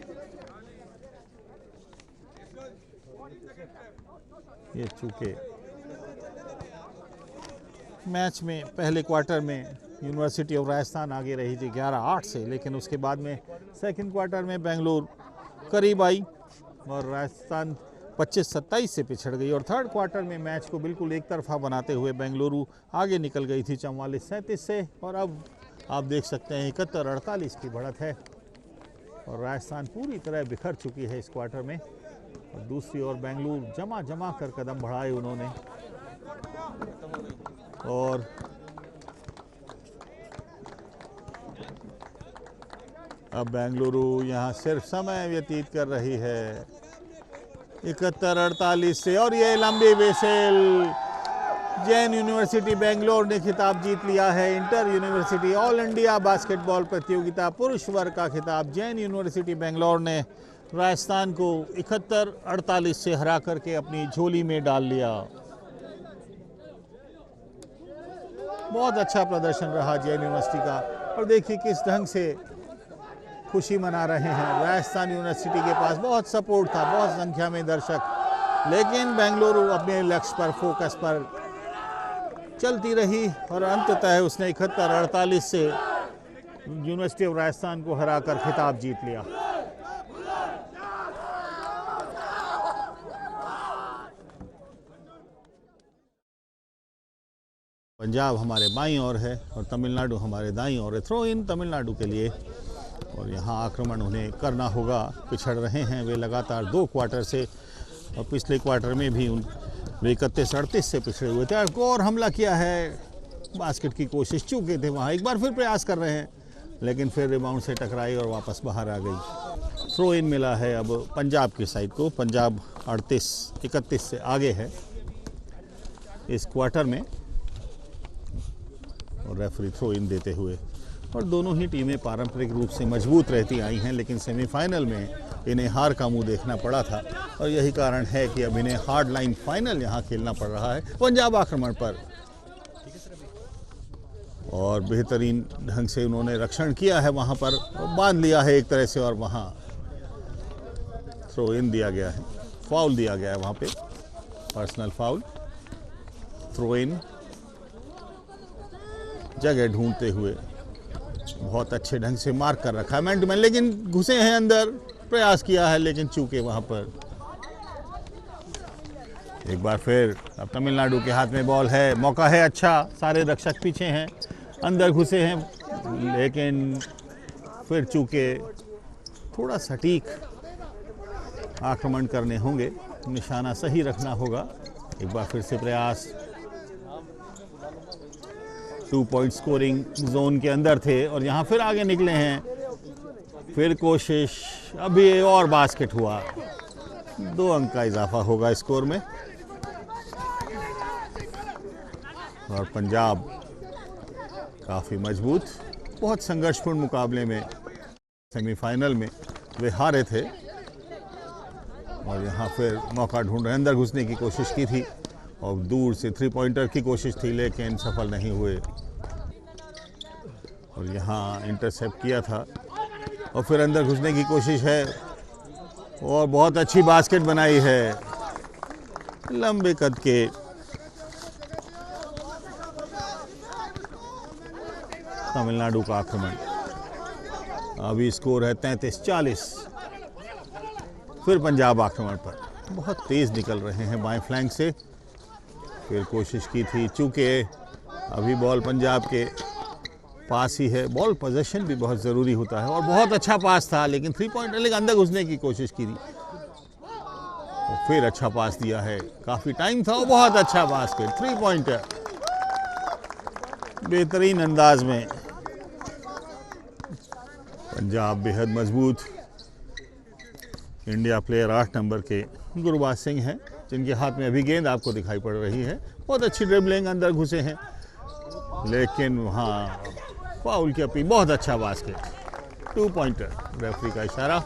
S1: ये चूके मैच में पहले क्वार्टर में यूनिवर्सिटी ऑफ राजस्थान आगे रही थी 11-8 से, लेकिन उसके बाद में सेकंड क्वार्टर में बेंगलुरु करीब आई और राजस्थान 25-27 से पिछड़ गई, और थर्ड क्वार्टर में मैच को बिल्कुल एक तरफा बनाते हुए बेंगलुरु आगे निकल गई थी 44-37 से, और अब आप देख सकते हैं 71-48 की बढ़त है, और राजस्थान पूरी तरह बिखर चुकी है इस क्वार्टर में। और दूसरी ओर बेंगलुरु जमा कर कदम बढ़ाए उन्होंने, और अब बेंगलुरु यहाँ सिर्फ समय व्यतीत कर रही है। 71-48 से, और ये लंबी विसल। जैन यूनिवर्सिटी बेंगलोर ने खिताब जीत लिया है। Inter university all India basketball प्रतियोगिता पुरुष वर्ग का खिताब जैन यूनिवर्सिटी बेंगलोर ने राजस्थान को 71-48 से हरा करके अपनी झोली में डाल लिया। बहुत अच्छा प्रदर्शन रहा जैन यूनिवर्सिटी का, और देखिए किस ढंग से खुशी मना रहे हैं। राजस्थान यूनिवर्सिटी के पास बहुत सपोर्ट था, बहुत संख्या में दर्शक, लेकिन बेंगलुरु अपने लक्ष्य पर, फोकस पर चलती रही, और अंततः उसने 71-48 से यूनिवर्सिटी ऑफ राजस्थान को हराकर खिताब जीत लिया। पंजाब हमारे बाईं ओर है और तमिलनाडु हमारे दाईं ओर है। थ्रो इन तमिलनाडु के लिए, और यहाँ आक्रमण उन्हें करना होगा। पिछड़ रहे हैं वे लगातार 2 क्वार्टर से, और पिछले क्वार्टर में भी वे 31-38 से पिछड़े हुए थे। और हमला किया है, बास्केट की कोशिश चूके थे वहाँ, एक बार फिर प्रयास कर रहे हैं, लेकिन फिर रिबाउंड से टकराई और वापस बाहर आ गई। थ्रो इन मिला है अब पंजाब की साइड को। पंजाब 38-31 से आगे है इस क्वार्टर में, और रेफरी थ्रो इन देते हुए और दोनों ही टीमें पारंपरिक रूप से मजबूत रहती आई हैं, लेकिन सेमीफाइनल में इन्हें हार का मुंह देखना पड़ा था और यही कारण है कि अब इन्हें हार्ड लाइन फाइनल यहाँ खेलना पड़ रहा है। पंजाब आक्रमण पर और बेहतरीन ढंग से उन्होंने रक्षण किया है, वहाँ पर बांध लिया है एक तरह से, और वहाँ थ्रो इन दिया गया है, फाउल दिया गया है वहाँ पे, पर्सनल फाउल। थ्रो इन जगह ढूंढते हुए बहुत अच्छे ढंग से मार्क कर रखा है मैन टू मैन, लेकिन घुसे हैं अंदर, प्रयास किया है लेकिन चूके वहाँ पर। एक बार फिर अब तमिलनाडु के हाथ में बॉल है, मौका है अच्छा, सारे रक्षक पीछे हैं, अंदर घुसे हैं लेकिन फिर चूके। थोड़ा सटीक आक्रमण करने होंगे, निशाना सही रखना होगा। एक बार फिर से प्रयास, 2 पॉइंट स्कोरिंग जोन के अंदर थे और यहाँ फिर आगे निकले हैं, फिर कोशिश, अभी और बास्केट हुआ, 2 अंक का इजाफा होगा स्कोर में। और पंजाब काफ़ी मजबूत, बहुत संघर्षपूर्ण मुकाबले में सेमीफाइनल में वे हारे थे और यहाँ फिर मौका ढूंढ रहे, अंदर घुसने की कोशिश की थी और दूर से 3 पॉइंटर की कोशिश थी लेकिन सफल नहीं हुए और यहाँ इंटरसेप्ट किया था और फिर अंदर घुसने की कोशिश है और बहुत अच्छी बास्केट बनाई है, लंबे कद के तमिलनाडु का आक्रमण। अभी स्कोर है 33-40। फिर पंजाब आक्रमण पर बहुत तेज़ निकल रहे हैं बाएं फ्लैंक से, फिर कोशिश की थी, चूँकि अभी बॉल पंजाब के पास ही है, बॉल पोजीशन भी बहुत ज़रूरी होता है और बहुत अच्छा पास था लेकिन 3 पॉइंटर लेकर अंदर घुसने की कोशिश की थी और फिर अच्छा पास दिया है, काफ़ी टाइम था और बहुत अच्छा बास्केट, 3 पॉइंटर बेहतरीन अंदाज में। पंजाब बेहद मजबूत, इंडिया प्लेयर 8 नंबर के गुरबाज सिंह हैं जिनके हाथ में अभी गेंद आपको दिखाई पड़ रही है, बहुत अच्छी ड्रिबलिंग, अंदर घुसे हैं लेकिन वहाँ फाउल की अपील, बहुत अच्छा बास्केट, 2 पॉइंटर, रेफरी का इशारा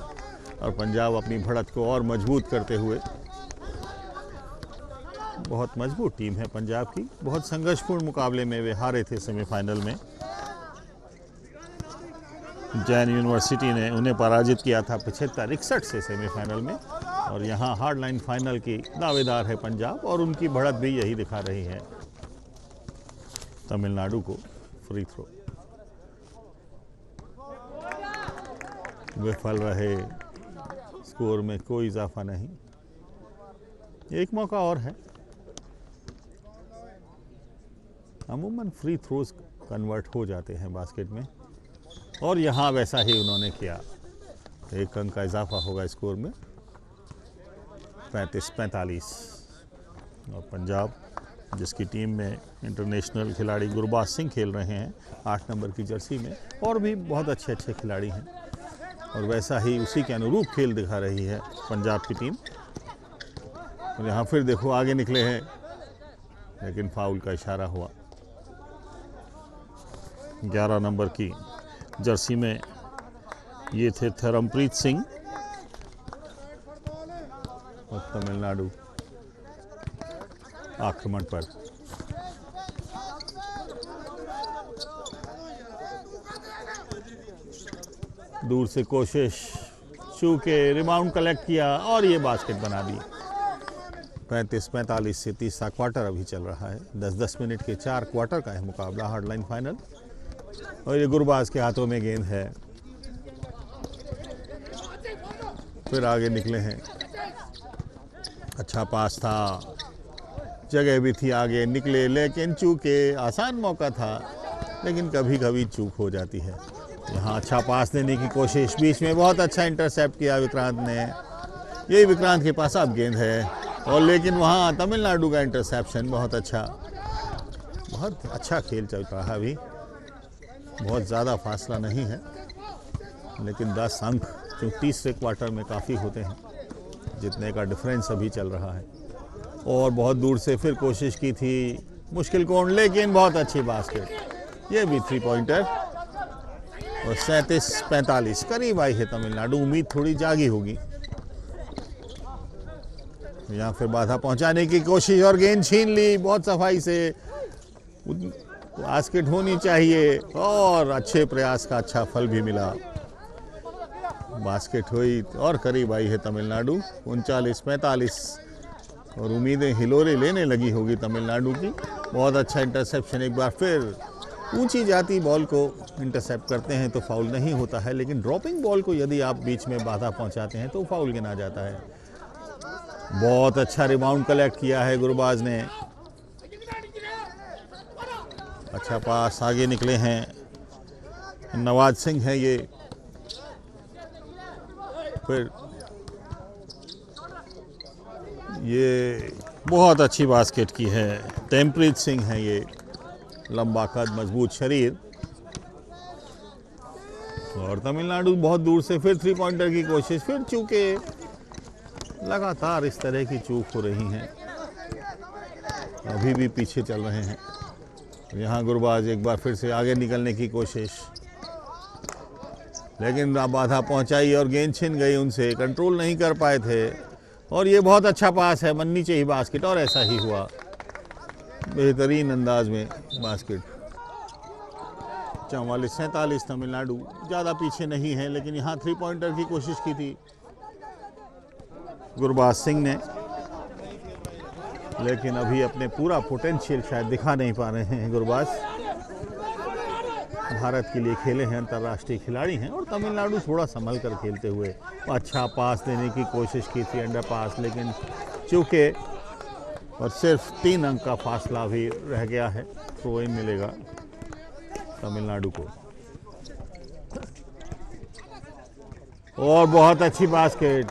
S1: और पंजाब अपनी बढ़त को और मजबूत करते हुए। बहुत मजबूत टीम है पंजाब की, बहुत संघर्षपूर्ण मुकाबले में वे हारे थे सेमीफाइनल में। जैन यूनिवर्सिटी ने उन्हें पराजित किया था 75-61 से सेमीफाइनल में और यहाँ हार्ड लाइन फाइनल की दावेदार है पंजाब और उनकी बढ़त भी यही दिखा रही है। तमिलनाडु को फ्री थ्रो विफल रहे, स्कोर में कोई इजाफा नहीं, एक मौका और है। अमूमन फ्री थ्रोज कन्वर्ट हो जाते हैं बास्केट में और यहाँ वैसा ही उन्होंने किया, 1 अंक का इजाफा होगा स्कोर में, 35-45। और पंजाब जिसकी टीम में इंटरनेशनल खिलाड़ी गुरबाज सिंह खेल रहे हैं 8 नंबर की जर्सी में, और भी बहुत अच्छे अच्छे खिलाड़ी हैं और वैसा ही उसी के अनुरूप खेल दिखा रही है पंजाब की टीम। और यहाँ फिर देखो आगे निकले हैं लेकिन फाउल का इशारा हुआ। 11 नंबर की जर्सी में ये थे धर्मप्रीत सिंह और तमिलनाडु आक्रमण पर। दूर से कोशिश, चूके रिबाउंड कलेक्ट किया और ये बास्केट बना दी। 35-45 से तीसरा क्वार्टर अभी चल रहा है, 10-10 मिनट के 4 क्वार्टर का है मुकाबला, हार्ड लाइन फाइनल। और ये गुरबाज के हाथों में गेंद है, फिर आगे निकले हैं, अच्छा पास था, जगह भी थी, आगे निकले लेकिन चूके, आसान मौका था लेकिन कभी कभी चूक हो जाती है। यहाँ अच्छा पास देने की कोशिश, बीच में बहुत अच्छा इंटरसेप्ट किया विक्रांत ने, यही विक्रांत के पास अब गेंद है और लेकिन वहाँ तमिलनाडु का इंटरसेप्शन बहुत अच्छा खेल चल रहा है अभी, बहुत ज़्यादा फासला नहीं है लेकिन 10 अंक जो तीसरे क्वार्टर में काफ़ी होते हैं, जितने का डिफरेंस अभी चल रहा है। और बहुत दूर से फिर कोशिश की थी, मुश्किल कोण, लेकिन बहुत अच्छी बास्केट, ये भी 3 पॉइंटर, और 37-45 करीब आई है तमिलनाडु। उम्मीद थोड़ी जागी होगी। यहाँ फिर बाधा पहुंचाने की कोशिश और गेंद छीन ली बहुत सफाई से। बास्केट होनी चाहिए और अच्छे प्रयास का अच्छा फल भी मिला। बास्केट हुई और करीब आई है तमिलनाडु 39-45 और उम्मीदें हिलोरे लेने लगी होगी तमिलनाडु की। बहुत अच्छा इंटरसेप्शन, एक बार फिर ऊंची जाती बॉल को इंटरसेप्ट करते हैं तो फाउल नहीं होता है, लेकिन ड्रॉपिंग बॉल को यदि आप बीच में बाधा पहुंचाते हैं तो फाउल गिना जाता है। बहुत अच्छा रिबाउंड कलेक्ट किया है गुरबाज ने। अच्छा पास, आगे निकले हैं नवाज सिंह है ये। फिर ये बहुत अच्छी बास्केट की है। तेमप्रीत सिंह है ये, लंबा कद मजबूत शरीर। और तमिलनाडु बहुत दूर से फिर 3 पॉइंटर की कोशिश। फिर चूंकि लगातार इस तरह की चूक हो रही हैं, अभी भी पीछे चल रहे हैं। यहाँ गुरबाज एक बार फिर से आगे निकलने की कोशिश, लेकिन बाधा पहुंचाई और गेंद छिन गई उनसे, कंट्रोल नहीं कर पाए थे। और ये बहुत अच्छा पास है, बननी चाहिए बास्केट और ऐसा ही हुआ, बेहतरीन अंदाज में बास्केट। 44-47 तमिलनाडु ज़्यादा पीछे नहीं है, लेकिन यहाँ 3 पॉइंटर की कोशिश की थी गुरबाज सिंह ने, लेकिन अभी अपने पूरा पोटेंशियल शायद दिखा नहीं पा रहे हैं गुरबाज। भारत के लिए खेले हैं, अंतर्राष्ट्रीय खिलाड़ी हैं और तमिलनाडु थोड़ा संभल कर खेलते हुए अच्छा पास देने की कोशिश की थी, अंडर पास, लेकिन चूंकि और सिर्फ 3 अंक का फासला भी रह गया है। थ्रो इन मिलेगा तमिलनाडु को। और बहुत अच्छी बास्केट,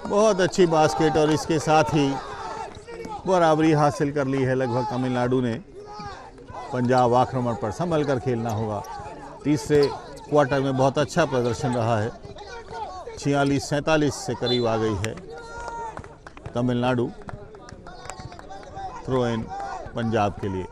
S1: बहुत अच्छी बास्केट और इसके साथ ही बराबरी हासिल कर ली है लगभग तमिलनाडु ने। पंजाब आक्रमण पर संभल कर खेलना होगा। तीसरे क्वार्टर में बहुत अच्छा प्रदर्शन रहा है। 46-47 से करीब आ गई है तमिलनाडु। थ्रो इन पंजाब के लिए।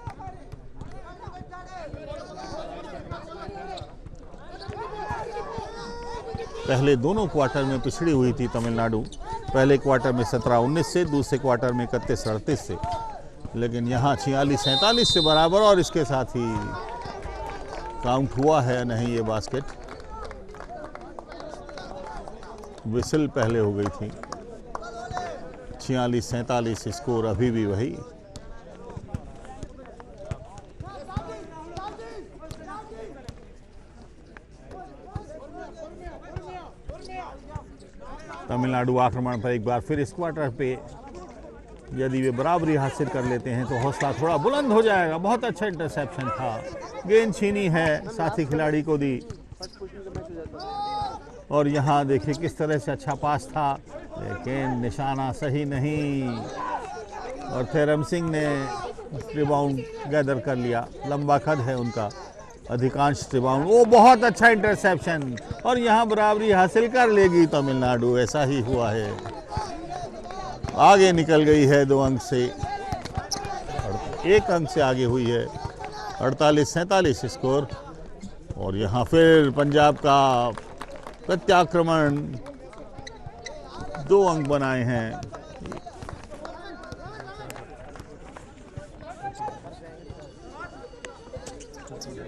S1: पहले दोनों क्वार्टर में पिछड़ी हुई थी तमिलनाडु। पहले क्वार्टर में 17-19 से, दूसरे क्वार्टर में 31-38 से, लेकिन यहाँ 46-47 से बराबर। और इसके साथ ही काउंट हुआ है नहीं ये बास्केट, विसल पहले हो गई थी। 46-47 स्कोर अभी भी वही। तमिलनाडु आक्रमण पर एक बार फिर इस क्वार्टर पे यदि वे बराबरी हासिल कर लेते हैं तो हौसला थोड़ा बुलंद हो जाएगा। बहुत अच्छा इंटरसेप्शन था, गेंद छीनी है, साथी खिलाड़ी को दी। और यहाँ देखिए किस तरह से अच्छा पास था, लेकिन निशाना सही नहीं। और थेरम सिंह ने रिबाउंड गैदर कर लिया, लंबा कद है उनका, अधिकांश रिबाउंड। वो बहुत अच्छा इंटरसेप्शन और यहाँ बराबरी हासिल कर लेगी तमिलनाडु, ऐसा ही हुआ है। आगे निकल गई है 2 अंक से, 1 अंक से आगे हुई है। 48-47 स्कोर। और यहाँ फिर पंजाब का प्रत्याक्रमण, 2 अंक बनाए हैं।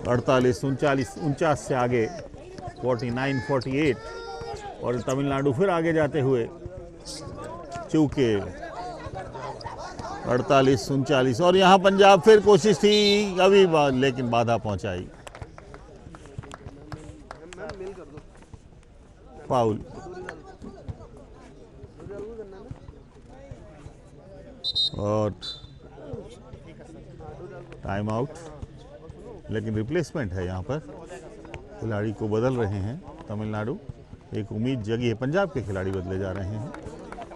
S1: अड़तालीस 49 से आगे 49-48 और तमिलनाडु फिर आगे जाते हुए चूके 48-39। और यहाँ पंजाब फिर कोशिश थी अभी लेकिन बाधा पहुंचाई, फाउल। और टाइम आउट, लेकिन रिप्लेसमेंट है यहाँ पर, खिलाड़ी को बदल रहे हैं तमिलनाडु। एक उम्मीद जगी है, पंजाब के खिलाड़ी बदले जा रहे हैं।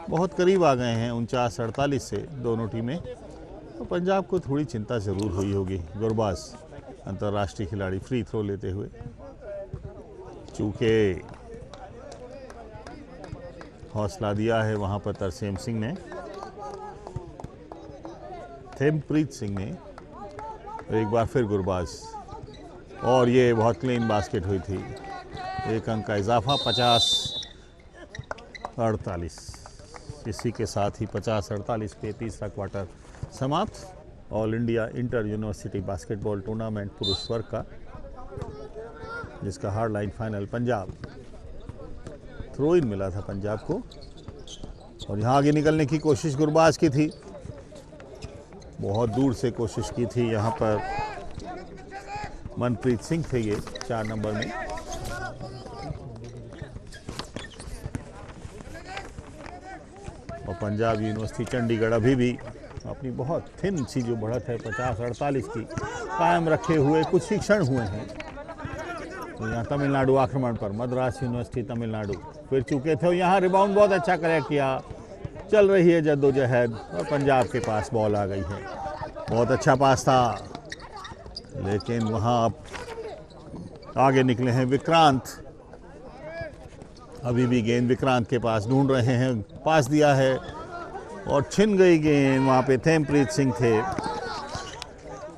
S1: बहुत करीब आ गए हैं 49-48 से दोनों टीमें। तो पंजाब को थोड़ी चिंता ज़रूर हुई होगी। गुरबाज अंतर्राष्ट्रीय खिलाड़ी फ्री थ्रो लेते हुए, चूँकि हौसला दिया है वहाँ पर तरसेम सिंह ने, थेमप्रीत सिंह ने। एक बार फिर गुरबाज और ये बहुत क्लीन बास्केट हुई थी। एक अंक का इजाफा 50-48। इसी के साथ ही 50-48 पे तीसरा क्वार्टर समाप्त। All India inter university basketball tournament पुरुष वर्ग का, जिसका hard line final Punjab, throw in मिला था पंजाब को। और यहाँ आगे निकलने की कोशिश गुरबाज की थी, बहुत दूर से कोशिश की थी। यहाँ पर मनप्रीत सिंह थे ये 4 नंबर में। और पंजाब यूनिवर्सिटी चंडीगढ़ अभी भी अपनी बहुत थिन सी जो बढ़त है 50-48 की कायम रखे हुए कुछ ही क्षण हुए हैं। तो यहाँ तमिलनाडु आक्रमण पर, मद्रास यूनिवर्सिटी तमिलनाडु फिर चुके थे। यहाँ रिबाउंड बहुत अच्छा कलेक्ट किया, चल रही है जद्दोजहद और पंजाब के पास बॉल आ गई है। बहुत अच्छा पास था, लेकिन वहाँ अब आगे निकले हैं विक्रांत। अभी भी गेंद विक्रांत के पास ढूंढ रहे हैं, पास दिया है और छिन गई गेंद। वहाँ पे थेमप्रीत सिंह थे।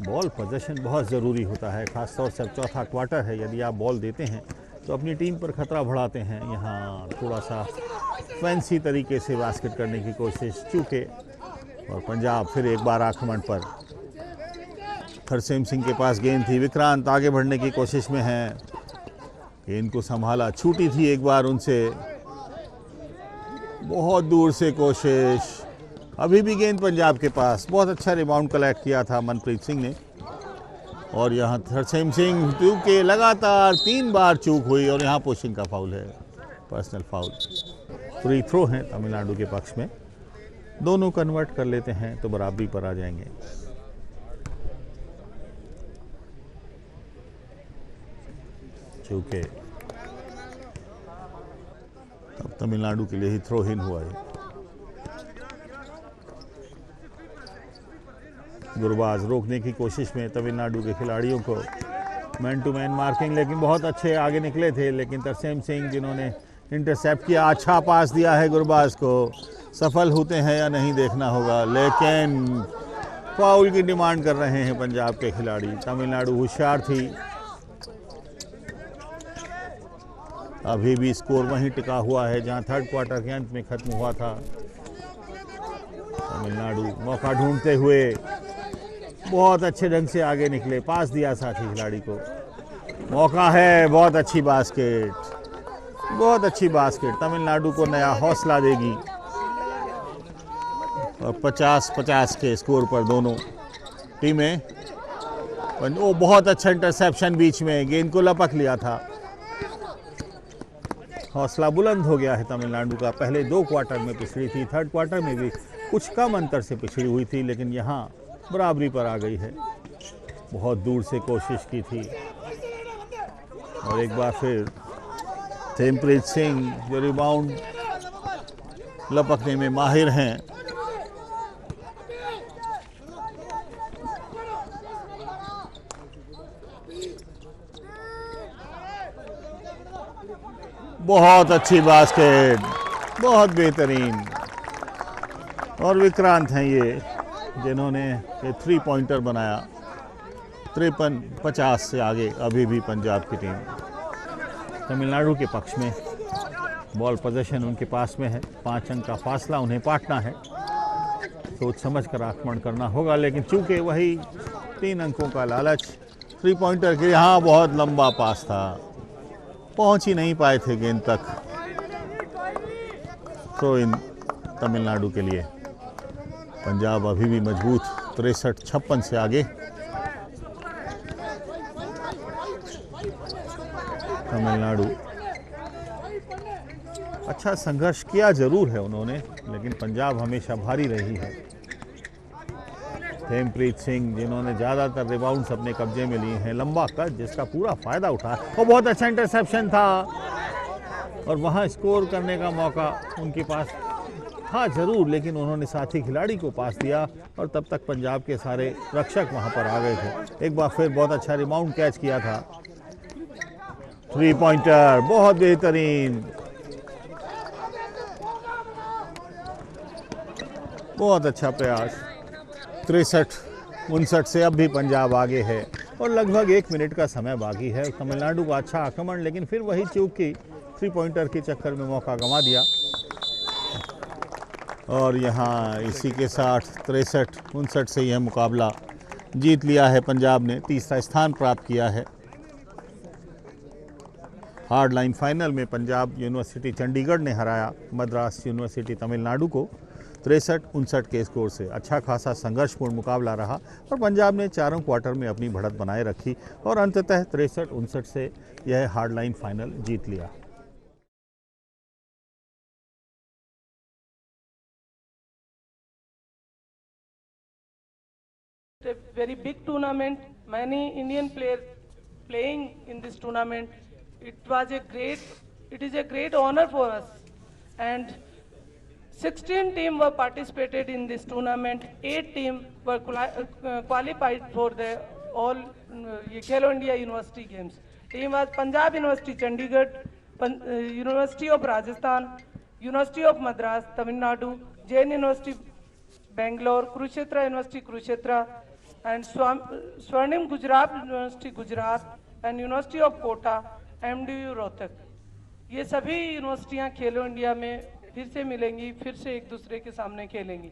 S1: बॉल पोजीशन बहुत ज़रूरी होता है, खासतौर से चौथा क्वार्टर है। यदि आप बॉल देते हैं तो अपनी टीम पर खतरा बढ़ाते हैं। यहाँ थोड़ा सा फैंसी तरीके से बास्केट करने की कोशिश चूके, और पंजाब फिर एक बार आक्रमण पर। हरसेम सिंह के पास गेंद थी, विक्रांत आगे बढ़ने की कोशिश में हैं। गेंद को संभाला, छूटी थी एक बार उनसे, बहुत दूर से कोशिश। अभी भी गेंद पंजाब के पास। बहुत अच्छा रिबाउंड कलेक्ट किया था मनप्रीत सिंह ने। और यहाँ हरसेम सिंह के लगातार 3 बार चूक हुई और यहाँ पुशिंग का फाउल है, पर्सनल फाउल। फ्री थ्रो है तमिलनाडु के पक्ष में। दोनों कन्वर्ट कर लेते हैं तो बराबरी पर आ जाएंगे। चूके अब तमिलनाडु के लिए ही थ्रो इन हुआ है। गुरबाज रोकने की कोशिश में तमिलनाडु के खिलाड़ियों को, मैन टू मैन मार्किंग, लेकिन बहुत अच्छे आगे निकले थे। लेकिन तरसेम सिंह जिन्होंने इंटरसेप्ट किया, अच्छा पास दिया है गुरबाज को। सफल होते हैं या नहीं देखना होगा, लेकिन फाउल की डिमांड कर रहे हैं पंजाब के खिलाड़ी। तमिलनाडु होशियार थी, अभी भी स्कोर वहीं टिका हुआ है जहां थर्ड क्वार्टर के अंत में खत्म हुआ था। तमिलनाडु मौका ढूंढते हुए बहुत अच्छे ढंग से आगे निकले, पास दिया साथी खिलाड़ी को। मौका है, बहुत अच्छी बास्केट, बहुत अच्छी बास्केट। तमिलनाडु को नया हौसला देगी और 50-50 के स्कोर पर दोनों टीमें। वो बहुत अच्छा इंटरसेप्शन, बीच में गेंद को लपक लिया था। हौसला बुलंद हो गया है तमिलनाडु का। पहले 2 क्वार्टर में पिछड़ी थी, थर्ड क्वार्टर में भी कुछ कम अंतर से पिछड़ी हुई थी, लेकिन यहाँ बराबरी पर आ गई है। बहुत दूर से कोशिश की थी और एक बार फिर थेमप्रीत सिंह जो रिबाउंड लपकने में माहिर हैं। बहुत अच्छी बास्केट, बहुत बेहतरीन। और विक्रांत हैं ये जिन्होंने ये 3 पॉइंटर बनाया। 53-50 से आगे अभी भी पंजाब की टीम। तमिलनाडु के पक्ष में बॉल पोजीशन उनके पास में है, 5 अंक का फासला उन्हें पाटना है। सोच समझ कर आक्रमण करना होगा, लेकिन चूंकि वही 3 अंकों का लालच 3 पॉइंटर के, यहाँ बहुत लंबा पास था, पहुंच ही नहीं पाए थे गेंद तक। थ्रो इन तमिलनाडु के लिए। पंजाब अभी भी मजबूत 63-56 से आगे। तमिलनाडु अच्छा संघर्ष किया जरूर है उन्होंने, लेकिन पंजाब हमेशा भारी रही है। थेमप्रीत सिंह जिन्होंने ज़्यादातर रिबाउंड्स अपने कब्जे में लिए हैं, लंबा कद जिसका पूरा फ़ायदा उठाया। और बहुत अच्छा इंटरसेप्शन था और वहाँ स्कोर करने का मौका उनके पास था जरूर, लेकिन उन्होंने साथी खिलाड़ी को पास दिया और तब तक पंजाब के सारे रक्षक वहाँ पर आ गए थे। एक बार फिर बहुत अच्छा रिबाउंड कैच किया था। 3 पॉइंटर बहुत बेहतरीन, बहुत अच्छा प्रयास। 63-59 से अब भी पंजाब आगे है। और लगभग 1 मिनट का समय बाकी है। तमिलनाडु का अच्छा आक्रमण, लेकिन फिर वही चूक की, 3 पॉइंटर के चक्कर में मौका गंवा दिया। और यहाँ इसी के साथ 63-59 से यह मुकाबला जीत लिया है पंजाब ने, तीसरा स्थान प्राप्त किया है। हार्ड लाइन फाइनल में पंजाब यूनिवर्सिटी चंडीगढ़ ने हराया मद्रास यूनिवर्सिटी तमिलनाडु को 63-59 के स्कोर से। अच्छा खासा संघर्षपूर्ण मुकाबला रहा और पंजाब ने चारों क्वार्टर में अपनी बढ़त बनाए रखी और अंततः 63-59 से यह हार्ड लाइन फाइनल जीत लिया।
S2: A very big tournament, many Indian players playing in this tournament. It is a great honor for us, and 16 teams were participated in this tournament. 8 teams were qualified for the all Khelo India University Games. Team was Punjab University Chandigarh, University of Rajasthan, University of Madras Tamil Nadu, Jain University Bangalore, Kurukshetra University Kurukshetra, and Swarnim Gujarat University Gujarat, and University of Kota, MDU Rohtak. ये सभी यूनिवर्सिटियां खेलो India में फिर से मिलेंगी, फिर से एक दूसरे के सामने खेलेंगी।